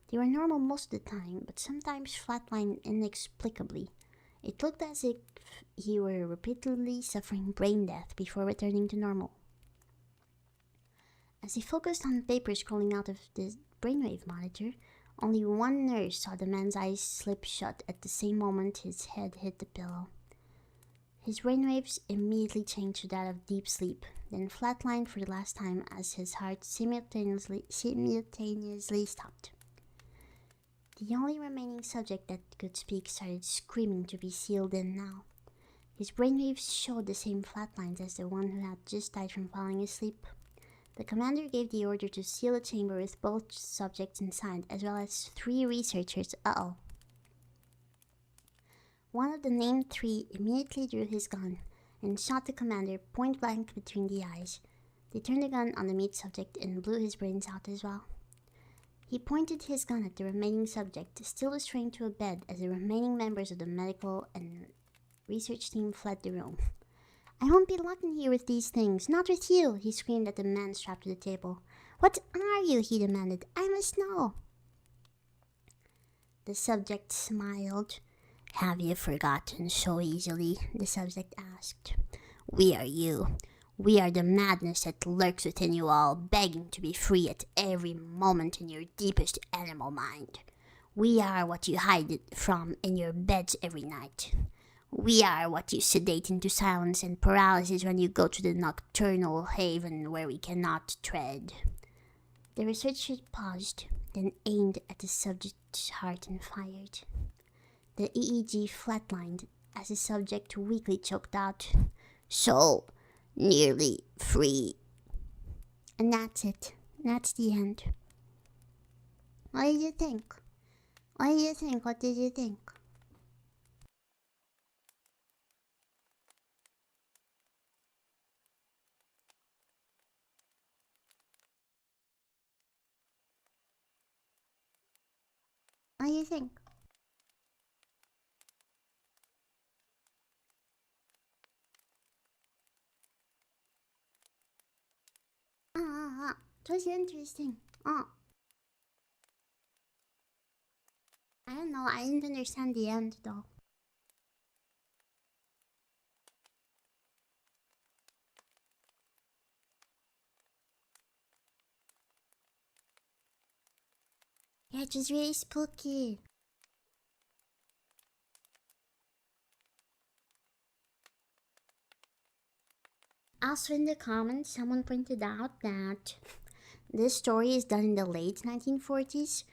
Speaker 1: They were normal most of the time, but sometimes flatlined inexplicably. It looked as if he were repeatedly suffering brain death before returning to normal. As he focused on the paper scrolling out of the brainwave monitor, only one nurse saw the man's eyes slip shut at the same moment his head hit the pillow. His brainwaves immediately changed to that of deep sleep, then flatlined for the last time as his heart simultaneously stopped. The only remaining subject that could speak started screaming to be sealed in now. His brainwaves showed the same flat lines as the one who had just died from falling asleep. The commander gave the order to seal the chamber with both subjects inside, as well as 3 researchers. Uh-oh. One of the named 3 immediately drew his gun and shot the commander point blank between the eyes. They turned the gun on the meat subject and blew his brains out as well. He pointed his gun at the remaining subject, still restrained to a bed, as the remaining members of the medical and research team fled the room. "I won't be locked in here with these things, not with you," he screamed at the man strapped to the table. "What are you?" he demanded. "I must know." The subject smiled. "Have you forgotten so easily?" the subject asked. "We are you. We are the madness that lurks within you all, begging to be free at every moment in your deepest animal mind. We are what you hide it from in your beds every night. We are what you sedate into silence and paralysis when you go to the nocturnal haven where we cannot tread." The researcher paused, then aimed at the subject's heart and fired. The EEG flatlined as the subject weakly choked out, "So nearly free." And that's it. That's the end. What did you think? What did you think? What did you think? What do you think? It was interesting. I don't know. I didn't understand the end though. Yeah, it was really spooky. Also in the comments, someone pointed out that this story is done in the late 1940s,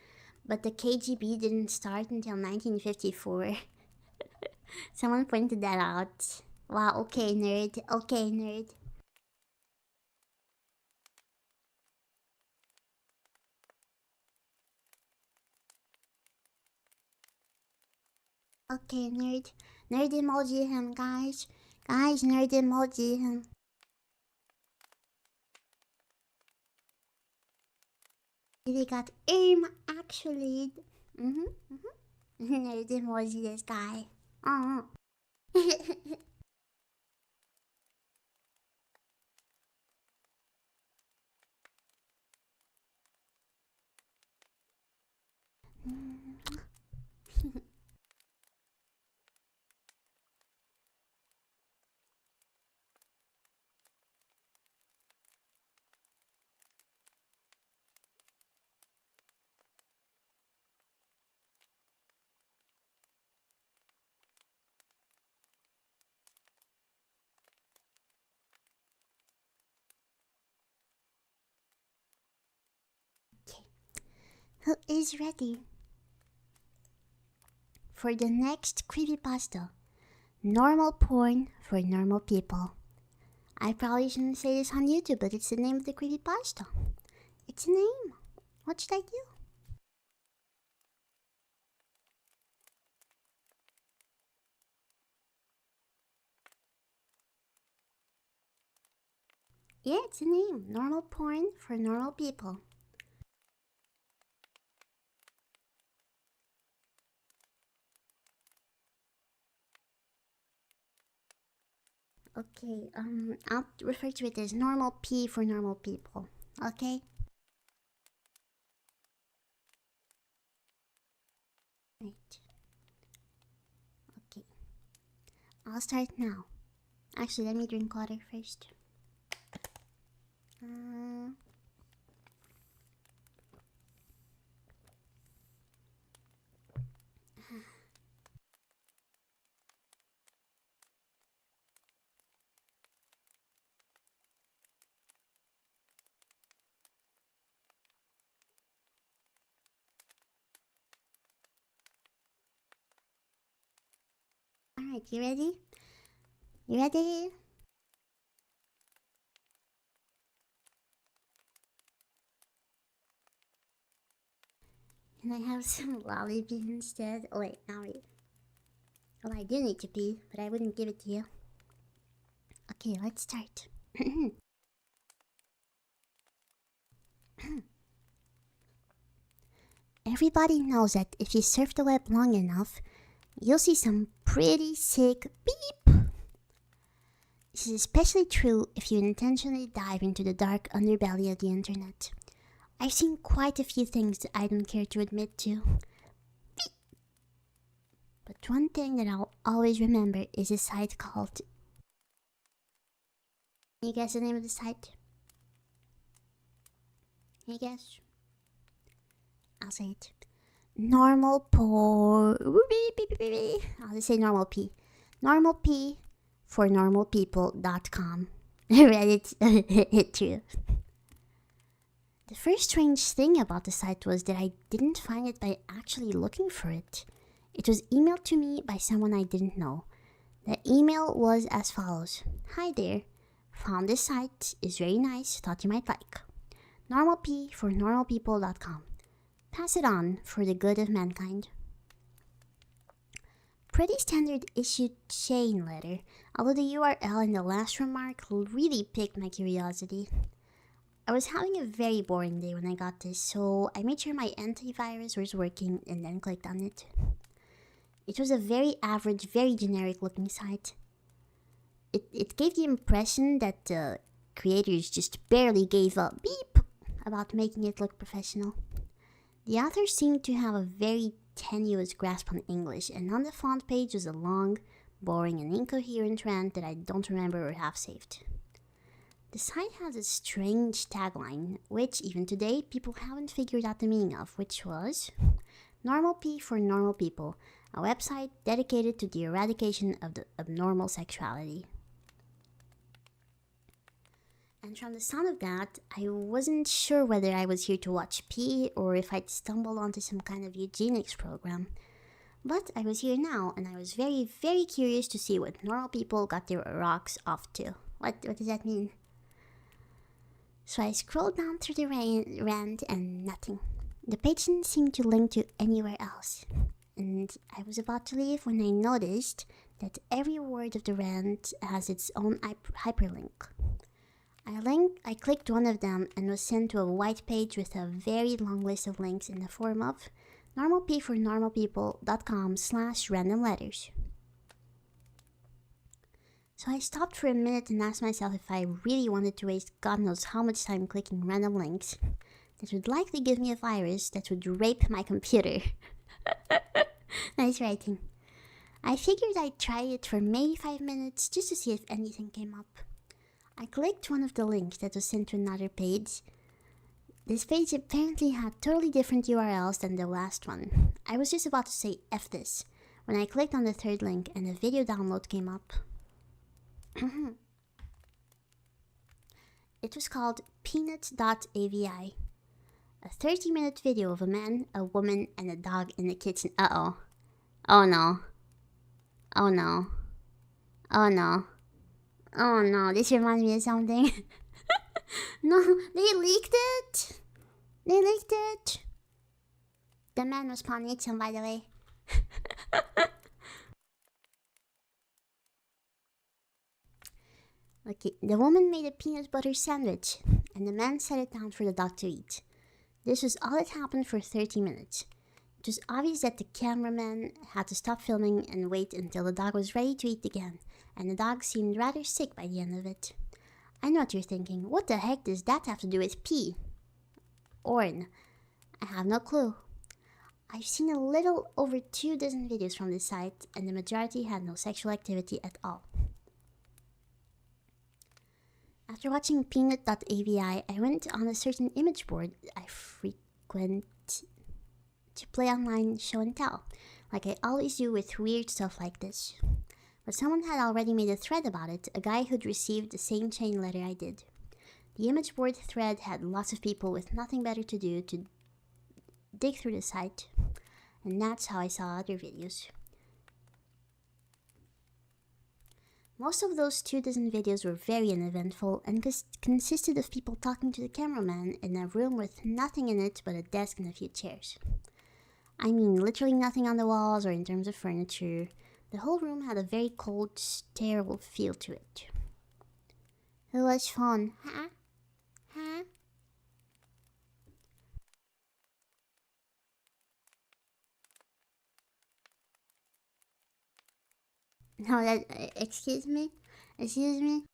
Speaker 1: but the KGB didn't start until 1954. Someone pointed that out. Wow, okay, nerd. Okay, nerd. Okay, nerd. Nerd emoji him, guys. Guys, nerd emoji him. They got aim actually. Nerd emoji this guy. Oh. Okay. Who is ready for the next creepypasta? Normal porn for normal people. I probably shouldn't say this on YouTube, but it's the name of the creepypasta. It's a name. What should I do? Yeah, it's a name. Normal porn for normal people. Okay, I'll refer to it as normal P for normal people. Okay? Right. Okay. I'll start now. Actually, let me drink water first. Alright, you ready? You ready? Can I have some lollipop instead? Oh wait, now wait. Well, I do need to pee, but I wouldn't give it to you. Okay, let's start. Everybody knows that if you surf the web long enough, you'll see some pretty sick beep. This is especially true if you intentionally dive into the dark underbelly of the internet. I've seen quite a few things that I don't care to admit to. Beep. But one thing that I'll always remember is a site called... Can you guess the name of the site? Can you guess? I'll say it. Normal por... I'll just say normal P. Normal P for normalpeople.com. Reddit hit true. The first strange thing about the site was that I didn't find it by actually looking for it. It was emailed to me by someone I didn't know. The email was as follows. Hi there. Found this site. Is very nice. Thought you might like. Normal P for normalpeople.com. Pass it on for the good of mankind. Pretty standard issue chain letter, although the URL and the last remark really piqued my curiosity. I was having a very boring day when I got this, so I made sure my antivirus was working and then clicked on it. It was a very average, very generic looking site. It gave the impression that the creators just barely gave a beep about making it look professional. The author seemed to have a very tenuous grasp on English, and on the font page was a long, boring, and incoherent rant that I don't remember or have saved. The site has a strange tagline, which even today people haven't figured out the meaning of, which was Normal P for Normal People, a website dedicated to the eradication of the abnormal sexuality. And from the sound of that, I wasn't sure whether I was here to watch pee or if I'd stumbled onto some kind of eugenics program. But I was here now, and I was very, very curious to see what normal people got their rocks off to. What does that mean? So I scrolled down through the rant and nothing. The page didn't seem to link to anywhere else. And I was about to leave when I noticed that every word of the rant has its own hyperlink. I clicked one of them and was sent to a white page with a very long list of links in the form of normalp4normalpeople.com/random letters. So I stopped for a minute and asked myself if I really wanted to waste God knows how much time clicking random links that would likely give me a virus that would rape my computer. Nice writing. I figured I'd try it for maybe 5 minutes just to see if anything came up. I clicked one of the links that was sent to another page. This page apparently had totally different URLs than the last one. I was just about to say F this when I clicked on the third link and a video download came up. It was called peanut.avi. A 30-minute video of a man, a woman, and a dog in the kitchen. Uh-oh. Oh no. Oh no. Oh no. Oh no, this reminds me of something. No, they leaked it. They leaked it. The man was Paul Nixon, by the way. Okay, the woman made a peanut butter sandwich, and the man set it down for the dog to eat. This was all that happened for 30 minutes. It was obvious that the cameraman had to stop filming and wait until the dog was ready to eat again, and the dog seemed rather sick by the end of it. I know what you're thinking. What the heck does that have to do with pee? Orn. I have no clue. I've seen a little over 24 videos from this site, and the majority had no sexual activity at all. After watching peanut.avi, I went on a certain image board I frequent to play online show and tell, like I always do with weird stuff like this. But someone had already made a thread about it, a guy who'd received the same chain letter I did. The image board thread had lots of people with nothing better to do to dig through the site, and that's how I saw other videos. Most of those 2 dozen videos were very uneventful and consisted of people talking to the cameraman in a room with nothing in it but a desk and a few chairs. I mean, literally nothing on the walls or in terms of furniture. The whole room had a very cold, sterile feel to it. It was fun, huh? Huh? No, that. Excuse me? Excuse me?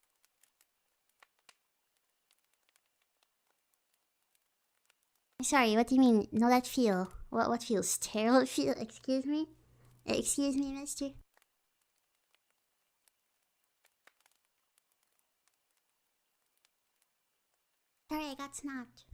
Speaker 1: Sorry, what do you mean? No, that feel. What feels? Sterile feel? Excuse me? Excuse me, mister? Sorry, I got snapped.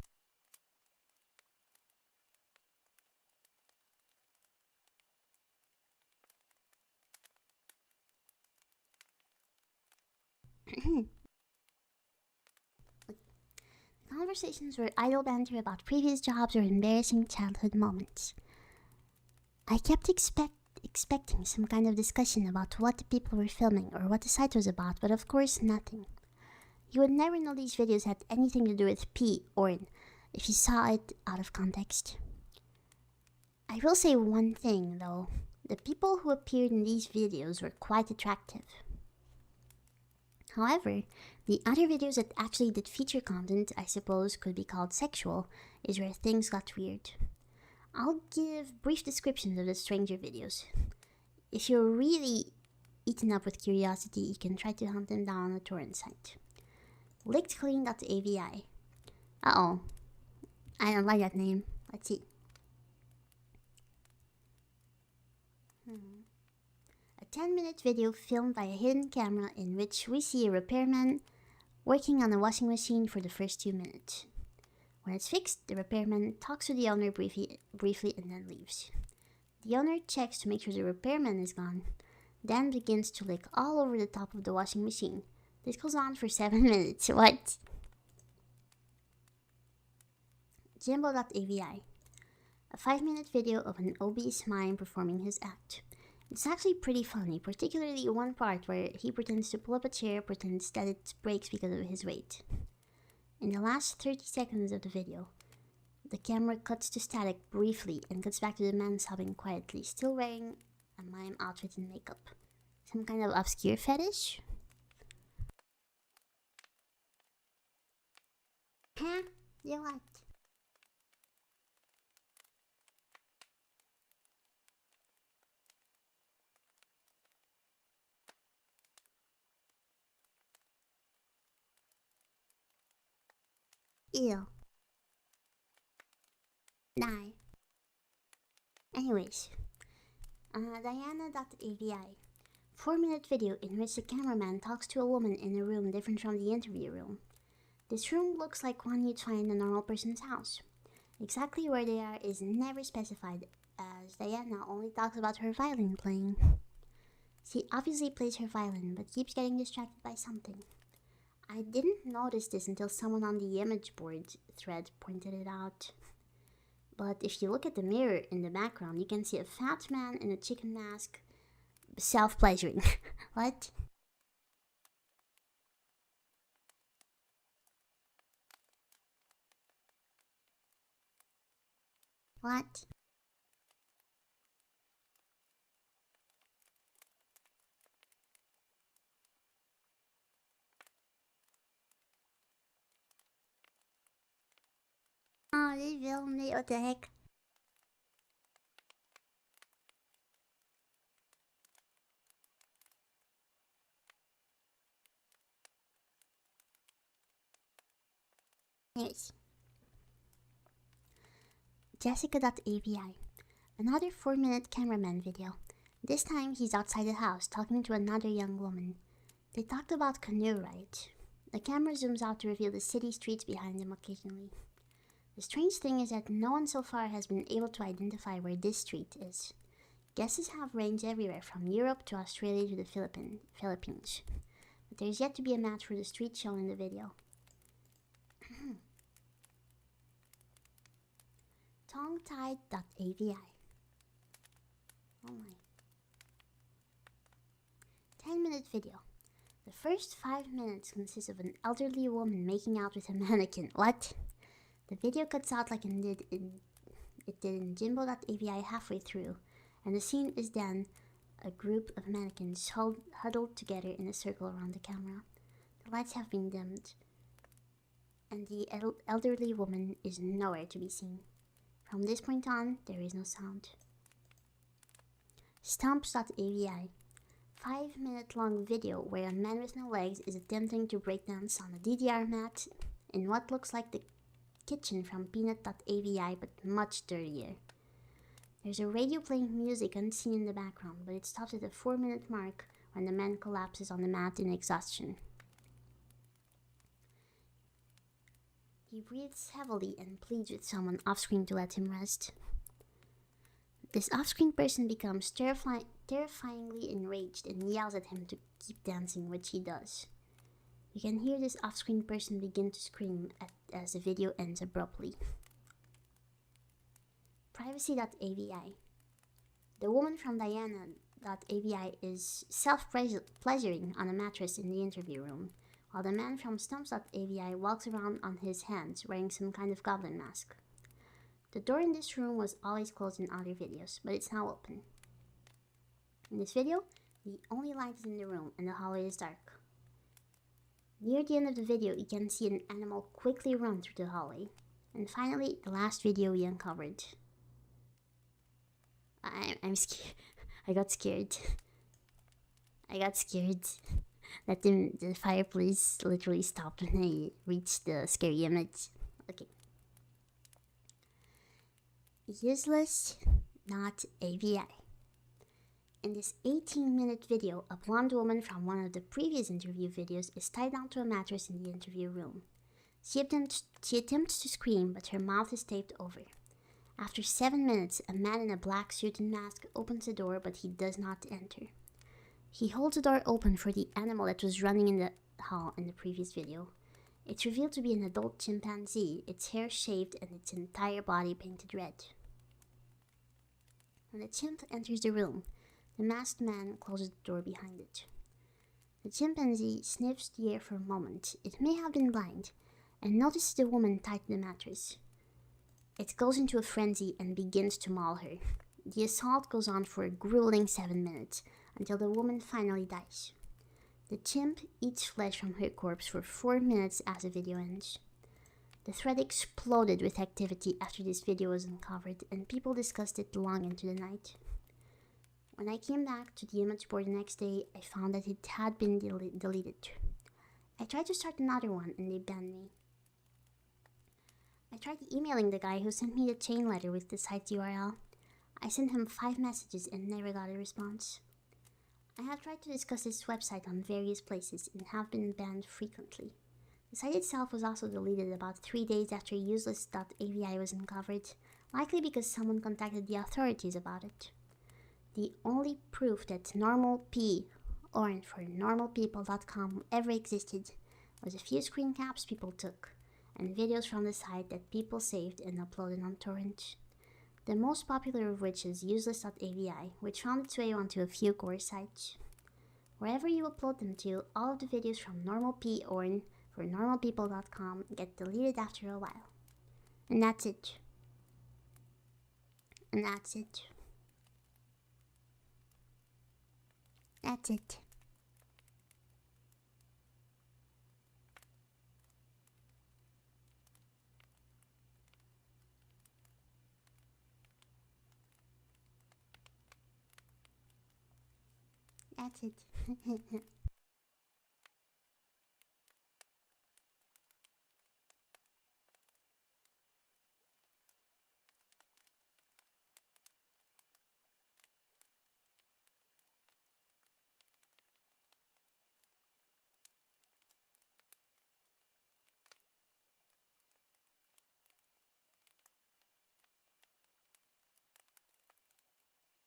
Speaker 1: Conversations were idle banter about previous jobs or embarrassing childhood moments. I kept expecting some kind of discussion about what the people were filming or what the site was about, but of course nothing. You would never know these videos had anything to do with pee or if you saw it out of context. I will say one thing though. The people who appeared in these videos were quite attractive. However, the other videos that actually did feature content, I suppose could be called sexual, is where things got weird. I'll give brief descriptions of the stranger videos. If you're really eaten up with curiosity, you can try to hunt them down on a torrent site. Lickedclean.avi. Uh-oh. I don't like that name. Let's see. A 10-minute video filmed by a hidden camera in which we see a repairman working on a washing machine for the first 2 minutes. When it's fixed, the repairman talks to the owner briefly and then leaves. The owner checks to make sure the repairman is gone, then begins to lick all over the top of the washing machine. This goes on for 7 minutes. What? Jimbo.avi. A 5-minute video of an obese mime performing his act. It's actually pretty funny, particularly one part where he pretends to pull up a chair, pretends that it breaks because of his weight. In the last 30 seconds of the video, the camera cuts to static briefly and cuts back to the man sobbing quietly, still wearing a mime outfit and makeup. Some kind of obscure fetish? Huh? You what? Ew. Die. Anyways, Diana.avi. 4-minute video in which the cameraman talks to a woman in a room different from the interview room. This room looks like one you'd find in a normal person's house. Exactly where they are is never specified, as Diana only talks about her violin playing. She obviously plays her violin, but keeps getting distracted by something. I didn't notice this until someone on the image board thread pointed it out. But if you look at the mirror in the background, you can see a fat man in a chicken mask self-pleasuring. What? What? Oh, they filmed it. What the heck? Yes. Jessica.avi. Another 4-minute cameraman video. This time he's outside the house talking to another young woman. They talked about canoe ride. The camera zooms out to reveal the city streets behind them occasionally. The strange thing is that no one so far has been able to identify where this street is. Guesses have ranged everywhere from Europe to Australia to the Philippines. But there's yet to be a match for the street shown in the video. Tonguetied.avi. Oh my. 10-minute video. The first 5 minutes consists of an elderly woman making out with a mannequin. What? The video cuts out like it did in Jimbo.avi halfway through, and the scene is then a group of mannequins huddled together in a circle around the camera. The lights have been dimmed, and the elderly woman is nowhere to be seen. From this point on, there is no sound. Stomps.avi, 5-minute long video where a man with no legs is attempting to break dance on a DDR mat in what looks like the kitchen from Peanut.avi, but much dirtier. There's a radio playing music unseen in the background, but it stops at the 4-minute mark when the man collapses on the mat in exhaustion. He breathes heavily and pleads with someone off-screen to let him rest. This off-screen person becomes terrifyingly enraged and yells at him to keep dancing, which he does. You can hear this off-screen person begin to scream as the video ends abruptly. Privacy.avi. The woman from Diana.avi is self-pleasuring on a mattress in the interview room, while the man from Stumps.avi walks around on his hands wearing some kind of goblin mask. The door in this room was always closed in other videos, but it's now open. In this video, the only light is in the room and the hallway is dark. Near the end of the video, you can see an animal quickly run through the hallway. And finally, the last video we uncovered. I'm scared. I got scared. That the fireplace literally stopped when I reached the scary image. Okay. Useless, not AVI. In this 18-minute video, a blonde woman from one of the previous interview videos is tied down to a mattress in the interview room. She attempts to scream, but her mouth is taped over. After 7 minutes, a man in a black suit and mask opens the door, but he does not enter. He holds the door open for the animal that was running in the hall in the previous video. It's revealed to be an adult chimpanzee, its hair shaved and its entire body painted red. When the chimp enters the room, the masked man closes the door behind it. The chimpanzee sniffs the air for a moment, it may have been blind, and notices the woman tied to the mattress. It goes into a frenzy and begins to maul her. The assault goes on for a grueling 7 minutes, until the woman finally dies. The chimp eats flesh from her corpse for 4 minutes as the video ends. The thread exploded with activity after this video was uncovered, and people discussed it long into the night. When I came back to the image board the next day, I found that it had been deleted. I tried to start another one and they banned me. I tried emailing the guy who sent me the chain letter with the site URL. I sent him 5 messages and never got a response. I have tried to discuss this website on various places and have been banned frequently. The site itself was also deleted about 3 days after useless.avi was uncovered, likely because someone contacted the authorities about it. The only proof that normal P, or for normalpeople.com, ever existed was a few screen caps people took, and videos from the site that people saved and uploaded on torrent. The most popular of which is useless.avi, which found its way onto a few core sites. Wherever you upload them to, all of the videos from normal P or for normalpeople.com get deleted after a while. And that's it. And that's it. That's it. That's it.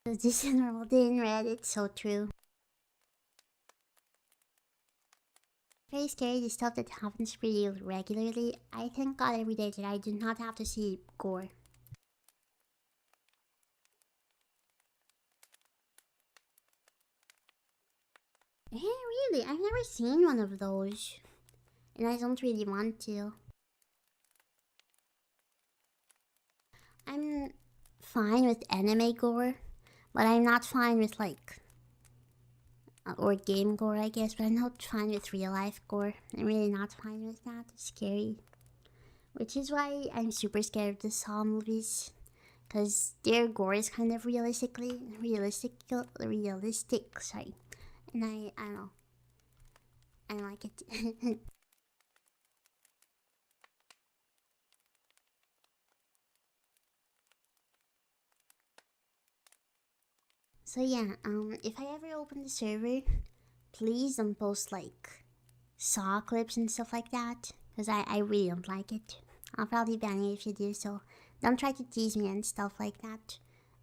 Speaker 1: This is a normal day in Reddit, so true. Very scary, the stuff that happens pretty regularly. I thank God every day that I do not have to see gore. Yeah, really, I've never seen one of those. And I don't really want to. I'm fine with anime gore, but I'm not fine with like or game gore, I guess. But I'm not fine with real life gore. I'm really not fine with that. It's scary, which is why I'm super scared of the Saw movies, because their gore is kind of realistic. Sorry, and I don't know, I don't like it. So yeah, if I ever open the server, please don't post like Saw clips and stuff like that, because I really don't like it. I'll probably ban you if you do, so don't try to tease me and stuff like that.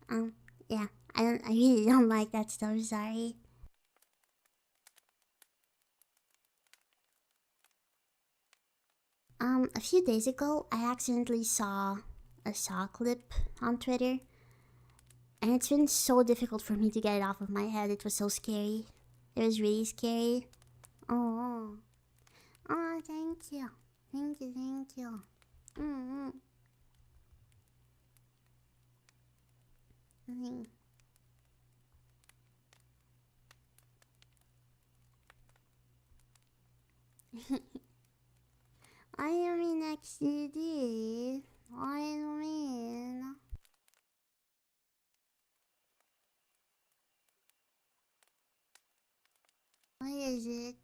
Speaker 1: Um, yeah, I really don't like that stuff, sorry. A few days ago, I accidentally saw a Saw clip on Twitter, and it's been so difficult for me to get it off of my head. It was so scary. It was really scary. Oh, oh, thank you. Thank you, thank you. Mm-hmm. I am in XDD. What do you mean? What is it?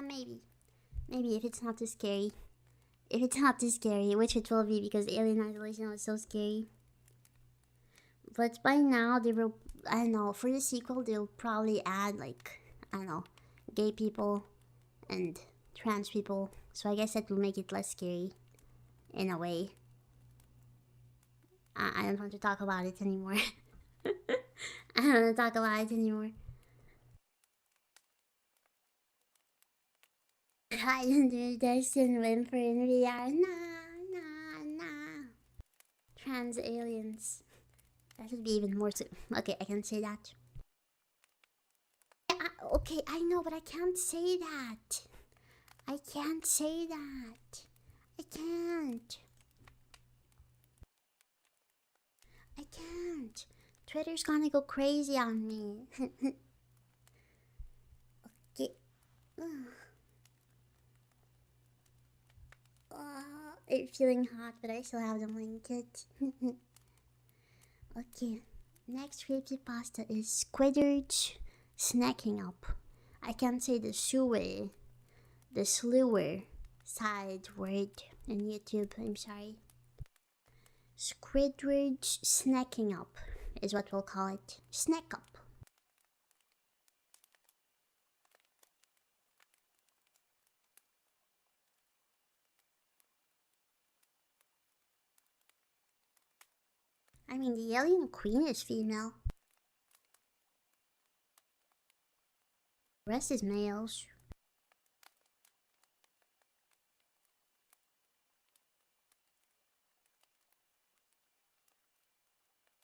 Speaker 1: Maybe. Maybe if it's not too scary. If it's not too scary, which it will be because Alien Isolation was so scary. But by now, they will. I don't know. For the sequel, they'll probably add, like, I don't know, gay people and trans people. So I guess that will make it less scary in a way. I don't want to talk about it anymore. I don't want to talk about it anymore. I don't do Destin Winfrey in VR. Nah, nah, nah. Trans aliens. That would be even more so. Okay, I can say that. Okay, I know, but I can't say that. I can't say that. I can't. I can't. Twitter's gonna go crazy on me. Okay. It's feeling hot, but I still have the blanket. Okay. Next creepypasta is Squidward's snacking up. I can't say the slower side word in YouTube. I'm sorry. Squidward's snacking up is what we'll call it. Snack up. I mean, the alien queen is female. The rest is males.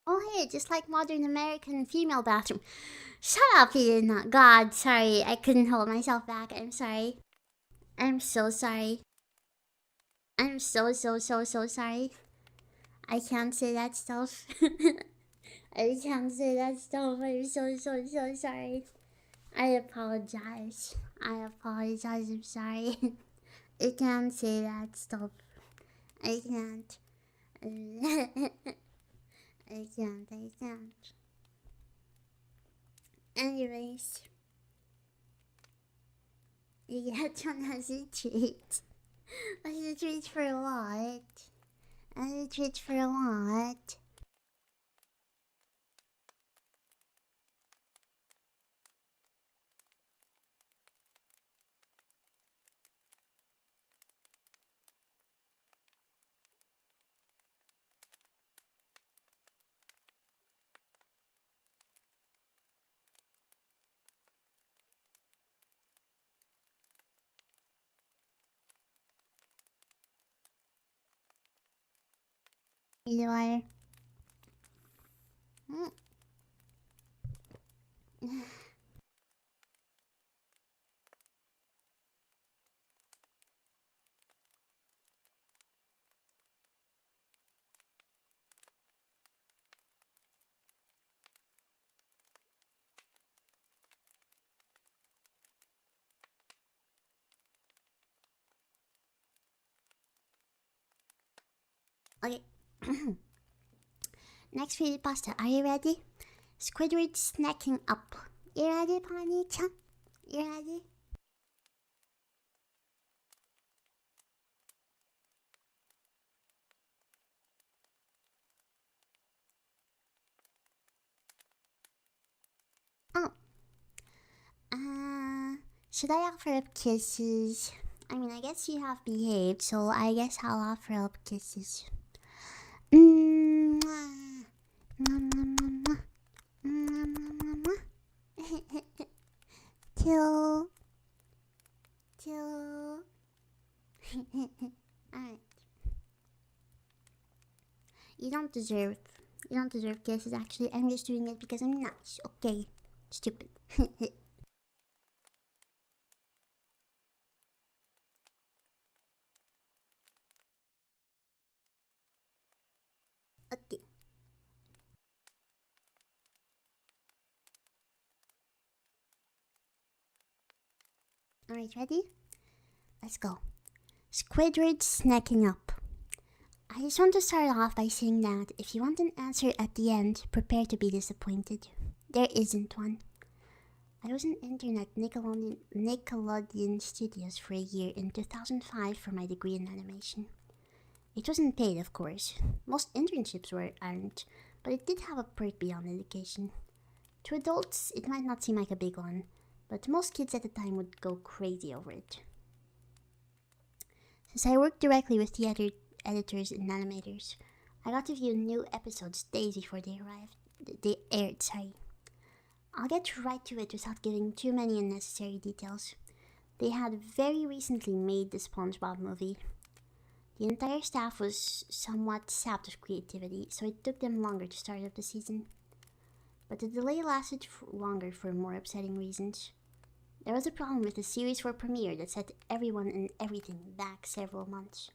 Speaker 1: Oh hey, just like modern American female bathroom. Shut up, Irina. God, sorry, I couldn't hold myself back. I'm sorry. I'm so sorry. I'm so sorry. I can't say that stuff. I can't say that stuff. I'm so sorry. I apologize. I apologize. I'm sorry. I can't say that stuff. I can't. I can't. I can't. Anyways, you get one as a treat. As a treat for what? As a treat for what? You are. Okay. Next creepypasta. Are you ready? Squidward snacking up. You ready, Pony-chan? You ready? Oh. Should I offer up kisses? I mean, I guess you have behaved, so I guess I'll offer up kisses. Kill. Kill. Alright. You don't deserve kisses, actually. I'm just doing it because I'm nice, okay? Stupid. Okay. Alright, ready? Let's go. Squidward snacking up. I just want to start off by saying that if you want an answer at the end, prepare to be disappointed. There isn't one. I was an intern at Nickelodeon Studios for a year in 2005 for my degree in animation. It wasn't paid, of course. Most internships aren't, but it did have a perk beyond education. To adults, it might not seem like a big one, but most kids at the time would go crazy over it. Since I worked directly with the editors and animators, I got to view new episodes days before they aired. I'll get right to it without giving too many unnecessary details. They had very recently made the SpongeBob movie. The entire staff was somewhat sapped of creativity, so it took them longer to start up the season. But the delay lasted longer for more upsetting reasons. There was a problem with the series for premiere that set everyone and everything back several months.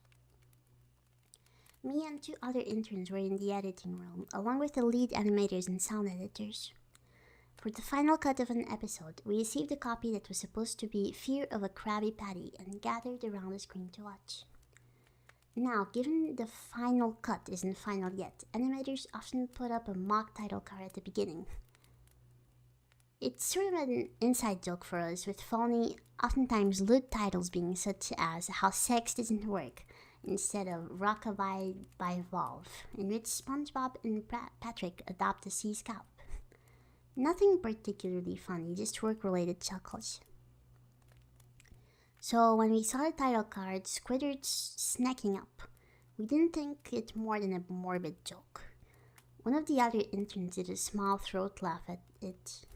Speaker 1: Me and two other interns were in the editing room, along with the lead animators and sound editors. For the final cut of an episode, we received a copy that was supposed to be Fear of a Krabby Patty and gathered around the screen to watch. Now, given the final cut isn't final yet, animators often put up a mock title card at the beginning. It's sort of an inside joke for us, with phony, oftentimes lewd titles being such as How Sex Doesn't Work, instead of Rockabye by Evolve, in which SpongeBob and Patrick adopt a sea scalp. Nothing particularly funny, just work-related chuckles. So when we saw the title card, Squidward snacking up, we didn't think it more than a morbid joke. One of the other interns did a small throat laugh at it.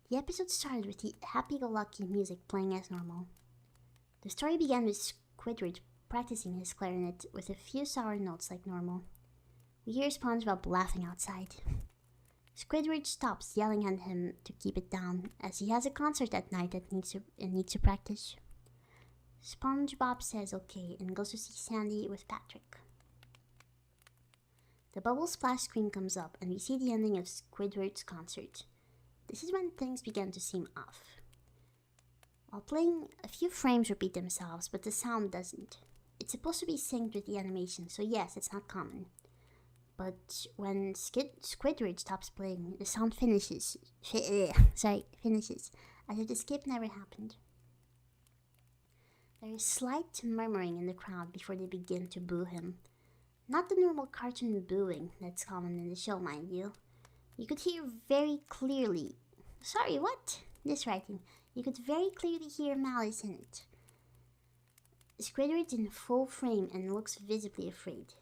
Speaker 1: The episode started with the happy-go-lucky music playing as normal. The story began with Squidward practicing his clarinet with a few sour notes like normal. We hear SpongeBob laughing outside. Squidward stops, yelling at him to keep it down, as he has a concert that night that needs to practice. SpongeBob says okay and goes to see Sandy with Patrick. The bubble splash screen comes up and we see the ending of Squidward's concert. This is when things began to seem off. While playing, a few frames repeat themselves, but the sound doesn't. It's supposed to be synced with the animation, so yes, it's not common. But when Squidward stops playing, the sound finishes, as if the skip never happened. There is slight murmuring in the crowd before they begin to boo him. Not the normal cartoon booing that's common in the show, mind you. You could hear very clearly... Sorry, what? This writing. You could very clearly hear malice in it. Squidward's in full frame and looks visibly afraid.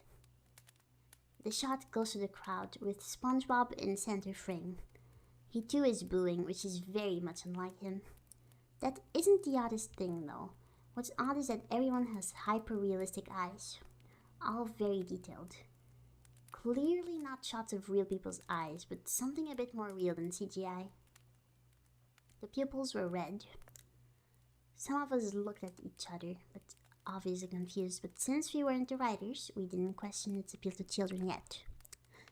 Speaker 1: The shot goes to the crowd, with SpongeBob in center frame. He too is booing, which is very much unlike him. That isn't the oddest thing, though. What's odd is that everyone has hyper-realistic eyes. all very detailed. Clearly not shots of real people's eyes, but something a bit more real than CGI. The pupils were red. Some of us looked at each other, but obviously confused, but since we weren't the writers, we didn't question its appeal to children yet.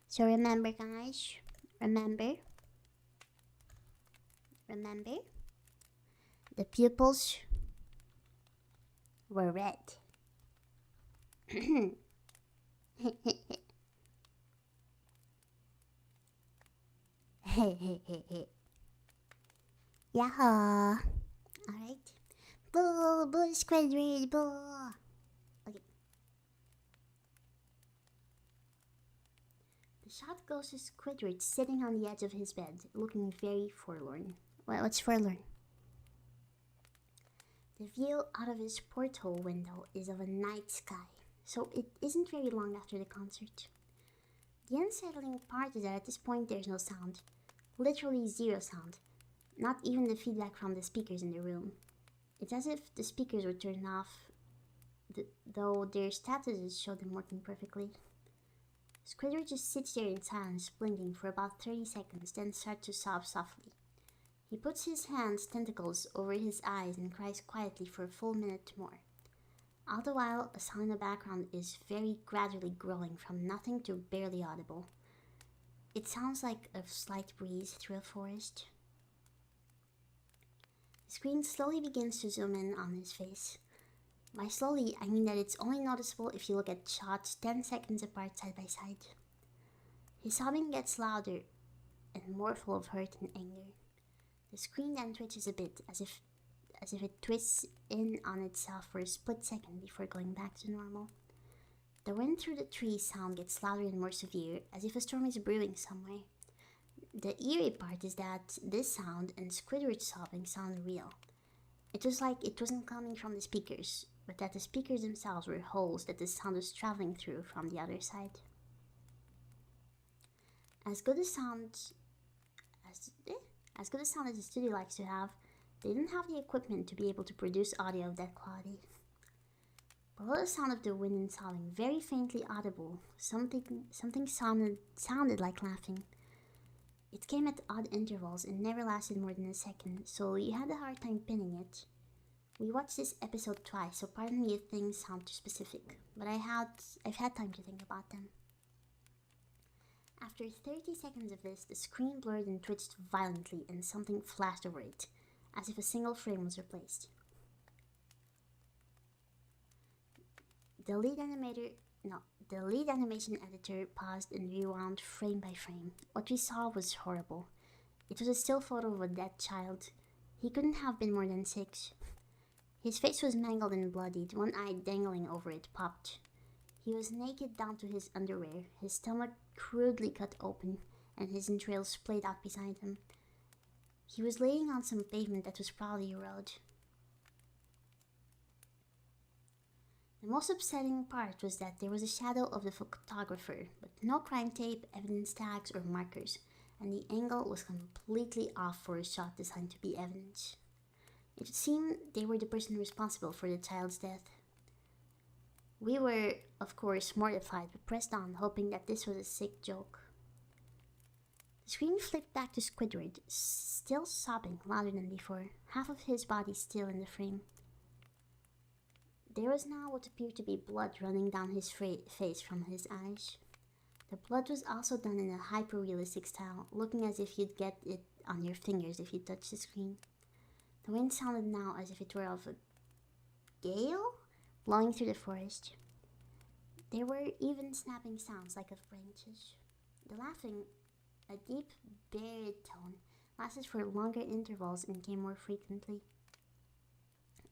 Speaker 1: So remember, guys, remember, the pupils were red. Yahoo! Alright. Boo! Boo Squidward! Boo! Okay. The shot goes to Squidward sitting on the edge of his bed, looking very forlorn. What's forlorn? The view out of his porthole window is of a night sky, so it isn't very long after the concert. The unsettling part is that at this point there's no sound. Literally zero sound. Not even the feedback from the speakers in the room. It's as if the speakers were turned off, though their statuses show them working perfectly. Squidward just sits there in silence, blinking for about 30 seconds, then starts to sob softly. He puts his hands tentacles over his eyes and cries quietly for a full minute more. All the while, a sound in the background is very gradually growing from nothing to barely audible. It sounds like a slight breeze through a forest. The screen slowly begins to zoom in on his face. By slowly, I mean that it's only noticeable if you look at shots 10 seconds apart side by side. His sobbing gets louder and more full of hurt and anger. The screen then twitches a bit, as if it twists in on itself for a split second before going back to normal. The wind through the trees sound gets louder and more severe, as if a storm is brewing somewhere. The eerie part is that this sound and Squidward's sobbing sound real. It was like it wasn't coming from the speakers, but that the speakers themselves were holes that the sound was traveling through from the other side. As good a sound as the studio likes to have, they didn't have the equipment to be able to produce audio of that quality. Below the sound of the wind and sobbing, very faintly audible, something sounded like laughing. It came at odd intervals and never lasted more than a second, so you had a hard time pinning it. We watched this episode twice, so pardon me if things sound too specific, but I've had time to think about them. After 30 seconds of this, the screen blurred and twitched violently and something flashed over it, as if a single frame was replaced. The lead animation editor paused and rewound frame by frame. What we saw was horrible. It was a still photo of a dead child. He couldn't have been more than 6. His face was mangled and bloodied, one eye dangling over it popped. He was naked down to his underwear, his stomach crudely cut open, and his entrails splayed out beside him. He was laying on some pavement that was probably a road. The most upsetting part was that there was a shadow of the photographer, but no crime tape, evidence tags, or markers, and the angle was completely off for a shot designed to be evidence. It seemed they were the person responsible for the child's death. We were, of course, mortified, but pressed on, hoping that this was a sick joke. The screen flipped back to Squidward, still sobbing louder than before, half of his body still in the frame. There was now what appeared to be blood running down his face from his eyes. The blood was also done in a hyper-realistic style, looking as if you'd get it on your fingers if you touched the screen. The wind sounded now as if it were of a gale blowing through the forest. There were even snapping sounds like of branches. The laughing, a deep, buried tone, lasted for longer intervals and came more frequently.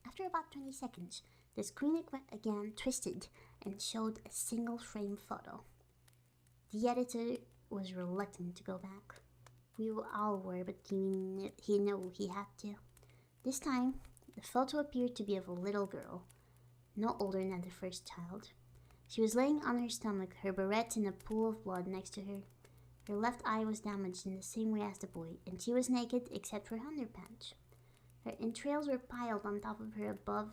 Speaker 1: After about 20 seconds, the screen again twisted and showed a single frame photo. The editor was reluctant to go back. We all were, but he knew he had to. This time, the photo appeared to be of a little girl, no older than the first child. She was laying on her stomach, her barrette in a pool of blood next to her. Her left eye was damaged in the same way as the boy, and she was naked except for her underpants. Her entrails were piled on top of her above...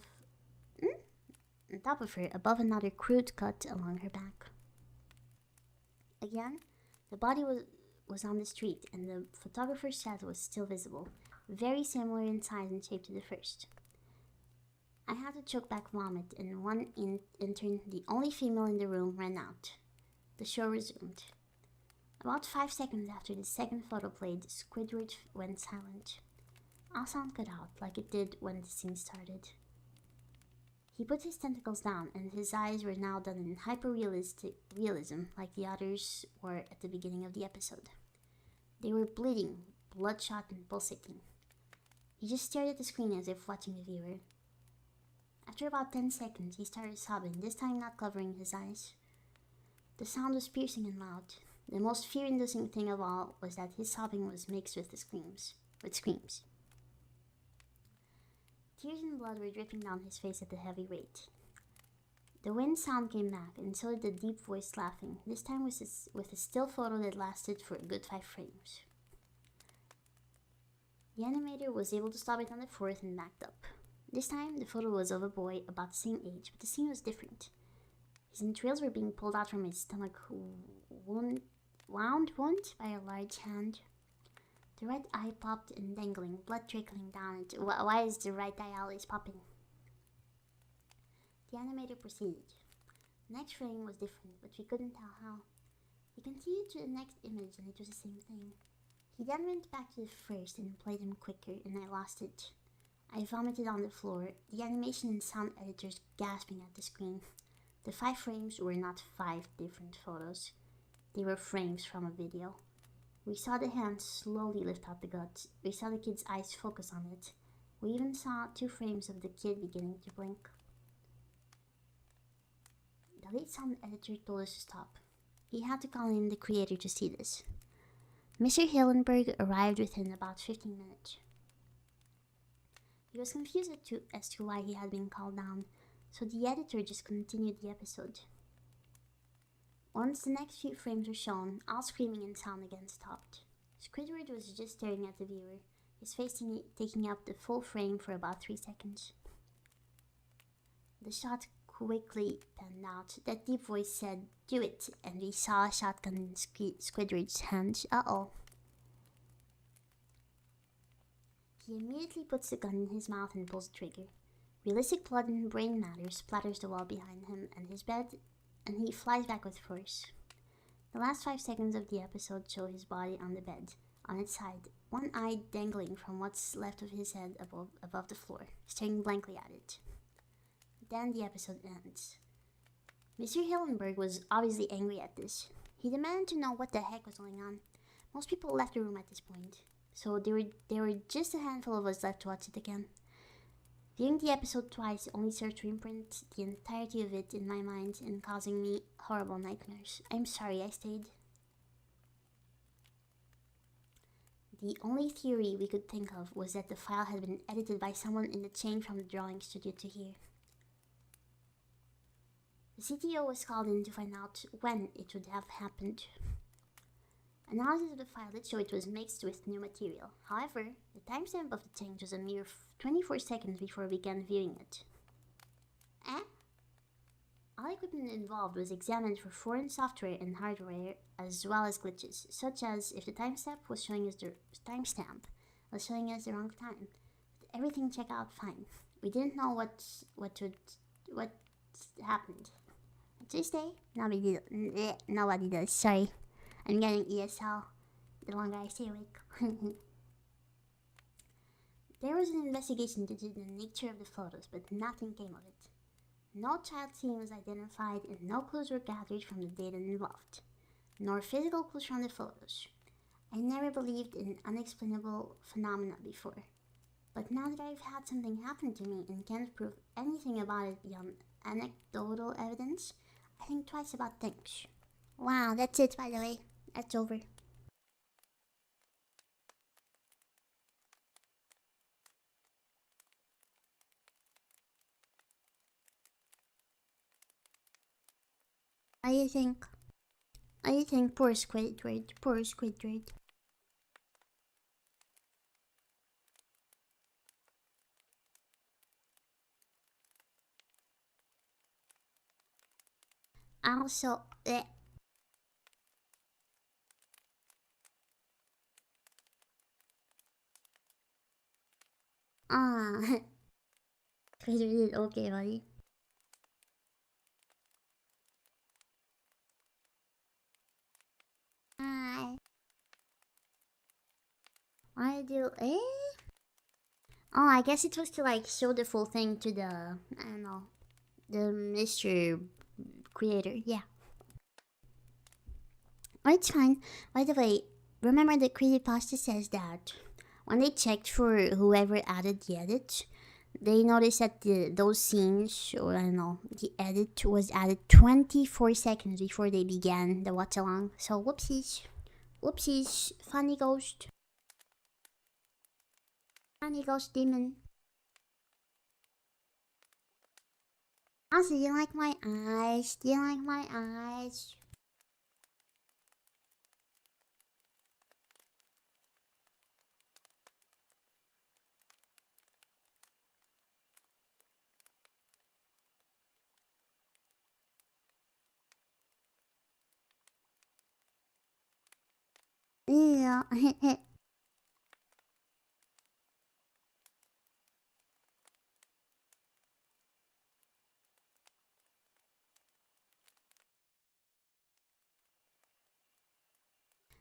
Speaker 1: on top of her above another crude cut along her back. Again, the body was on the street, and the photographer's shadow was still visible, very similar in size and shape to the first. I had to choke back vomit, and one intern, the only female in the room, ran out. The show resumed. About 5 seconds after the second photo played, Squidward went silent. All sound cut out, like it did when the scene started. He put his tentacles down, and his eyes were now done in hyper-realism, like the others were at the beginning of the episode. They were bleeding, bloodshot, and pulsating. He just stared at the screen as if watching the viewer. After about 10 seconds, he started sobbing, this time not covering his eyes. The sound was piercing and loud. The most fear-inducing thing of all was that his sobbing was mixed with screams. Tears and blood were dripping down his face at a heavy rate. The wind sound came back, and so did the deep voice laughing, this time with a still photo that lasted for a good 5 frames. The animator was able to stop it on the 4th and backed up. This time, the photo was of a boy about the same age, but the scene was different. His entrails were being pulled out from his stomach, wound by a large hand. The right eye popped and dangling, blood trickling down it. Why is the right eye always popping? The animator proceeded. The next frame was different, but we couldn't tell how. He continued to the next image, and it was the same thing. He then went back to the first and played them quicker, and I lost it. I vomited on the floor, the animation and sound editors gasping at the screen. The 5 frames were not 5 different photos. They were frames from a video. We saw the hand slowly lift out the gut. We saw the kid's eyes focus on it. We even saw 2 frames of the kid beginning to blink. The late sound editor told us to stop. He had to call in the creator to see this. Mr. Hillenberg arrived within about 15 minutes. He was confused as to why he had been called down, so the editor just continued the episode. Once the next few frames were shown, all screaming and sound again stopped. Squidward was just staring at the viewer, his face taking up the full frame for about 3 seconds. The shot quickly panned out. That deep voice said, "Do it," and we saw a shotgun in Squidward's hand. Uh-oh. He immediately puts the gun in his mouth and pulls the trigger. Realistic blood and brain matter splatters the wall behind him and his bed, and he flies back with force. The last 5 seconds of the episode show his body on the bed, on its side, one eye dangling from what's left of his head above the floor, staring blankly at it. Then the episode ends. Mr. Hillenberg was obviously angry at this. He demanded to know what the heck was going on. Most people left the room at this point, so there were just a handful of us left to watch it again. Viewing the episode twice only served to imprint the entirety of it in my mind and causing me horrible nightmares. I'm sorry I stayed. The only theory we could think of was that the file had been edited by someone in the chain from the drawing studio to here. The CTO was called in to find out when it would have happened. Analysis of the file did show it was mixed with new material. However, the timestamp of the change was a mere 24 seconds before we began viewing it. All equipment involved was examined for foreign software and hardware, as well as glitches, such as if the timestamp was showing us the wrong time. But everything checked out fine. We didn't know what happened. Tuesday? Nobody does. Sorry. I'm getting ESL the longer I stay awake. There was an investigation into the nature of the photos, but nothing came of it. No child scene was identified and no clues were gathered from the data involved, nor physical clues from the photos. I never believed in unexplainable phenomena before, but now that I've had something happen to me and can't prove anything about it beyond anecdotal evidence, I think twice about things. Wow, that's it, by the way. That's over. What do you think? What do you think? Poor Squidward. Poor Squidward. Also, ah, okay, buddy. Hi. Why do Oh, I guess it was to like show the full thing to the I don't know the Mr. Creator. Yeah, oh, it's fine. By the way, remember the creepypasta says that when they checked for whoever added the edit, they noticed that those scenes, or I don't know, the edit was added 24 seconds before they began the watch along. So whoopsies, whoopsies, funny ghost demon. Also, do you like my eyes? Do you like my eyes? Yeah.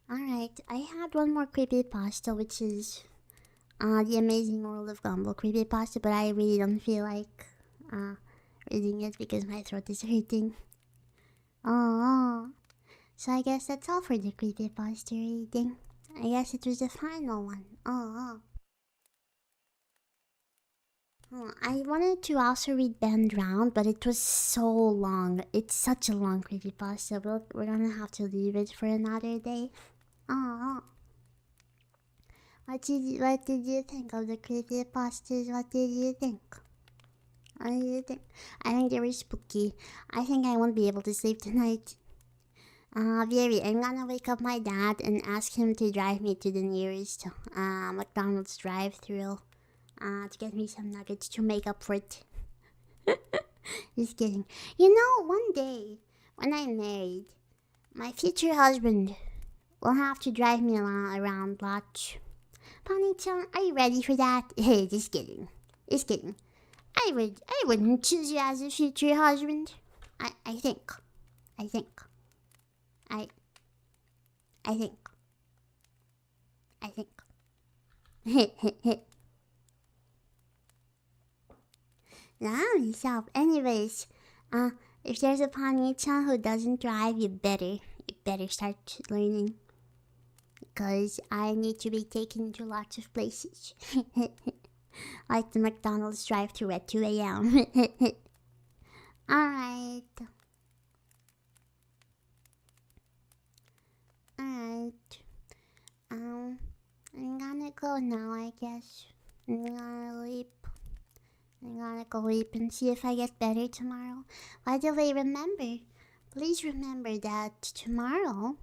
Speaker 1: Alright, I had one more creepypasta, which is The Amazing World of Gumball creepypasta, but I really don't feel like reading it because my throat is hurting. Oh, so I guess that's all for the creepypasta reading. I guess it was the final one. I wanted to also read Band Round, but it was so long. It's such a long creepypasta. We're gonna have to leave it for another day. Oh, what did you think of the creepypastas? What did you think? What did you think? I think they were spooky. I think I won't be able to sleep tonight. Beary, I'm gonna wake up my dad and ask him to drive me to the nearest McDonald's drive-thru to get me some nuggets to make up for it. Just kidding. You know, one day when I'm married, my future husband will have to drive me around lots. Pony-chan, are you ready for that? Hey, just kidding. Just kidding. I wouldn't choose you as a future husband. I think. I think. I, I think. I think. Now, yourself. Anyways, if there's a Pony-chan who doesn't drive, you better start learning. Because I need to be taken to lots of places. Like the McDonald's drive-thru at 2 a.m. Alright. Alright. I'm gonna go now, I guess. I'm gonna leap. I'm gonna go leap and see if I get better tomorrow. By the way, please remember that tomorrow,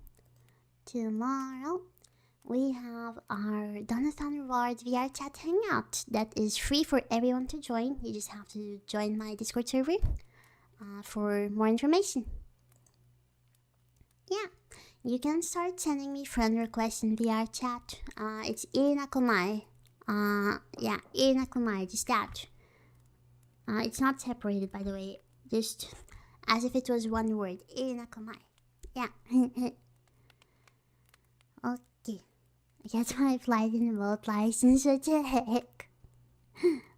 Speaker 1: we have our Donathon Rewards VR chat hangout that is free for everyone to join. You just have to join my Discord server for more information. Yeah, you can start sending me friend requests in VR chat. It's Irina Kumai. Yeah, Irina Kumai, just that. It's not separated, by the way. Just as if it was one word. Irina Kumai. Yeah. Okay. I guess my flight and boat license. What the heck?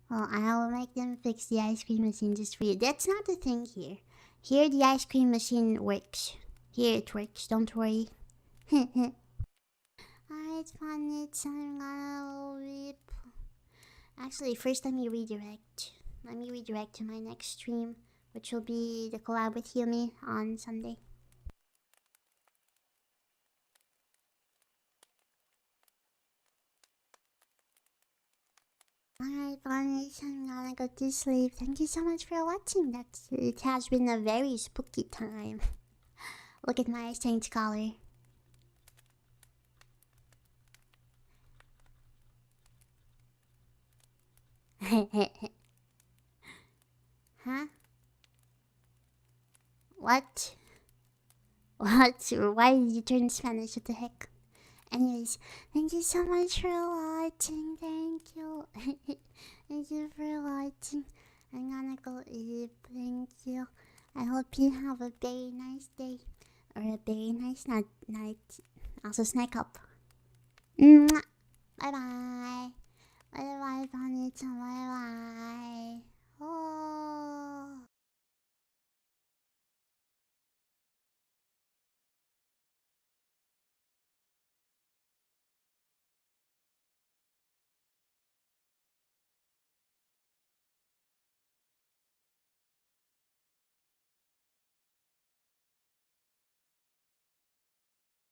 Speaker 1: Well, I will make them fix the ice cream machine just for you. That's not the thing here. Here, the ice cream machine works. Here it works. Don't worry. Alright, fun. I'm gonna leap. Actually, first let me redirect. Let me redirect to my next stream, which will be the collab with Yumi on Sunday. Alright, Bonnie, I'm gonna go to sleep. Thank you so much for watching. It has been a very spooky time. Look at my saint collar. Huh? What? What? Why did you turn Spanish? What the heck? Anyways, thank you so much for watching. Thank you. Thank you for watching. I'm gonna go eat. Thank you. I hope you have a very nice day. Or a very nice night. Also, snack up. Mwah.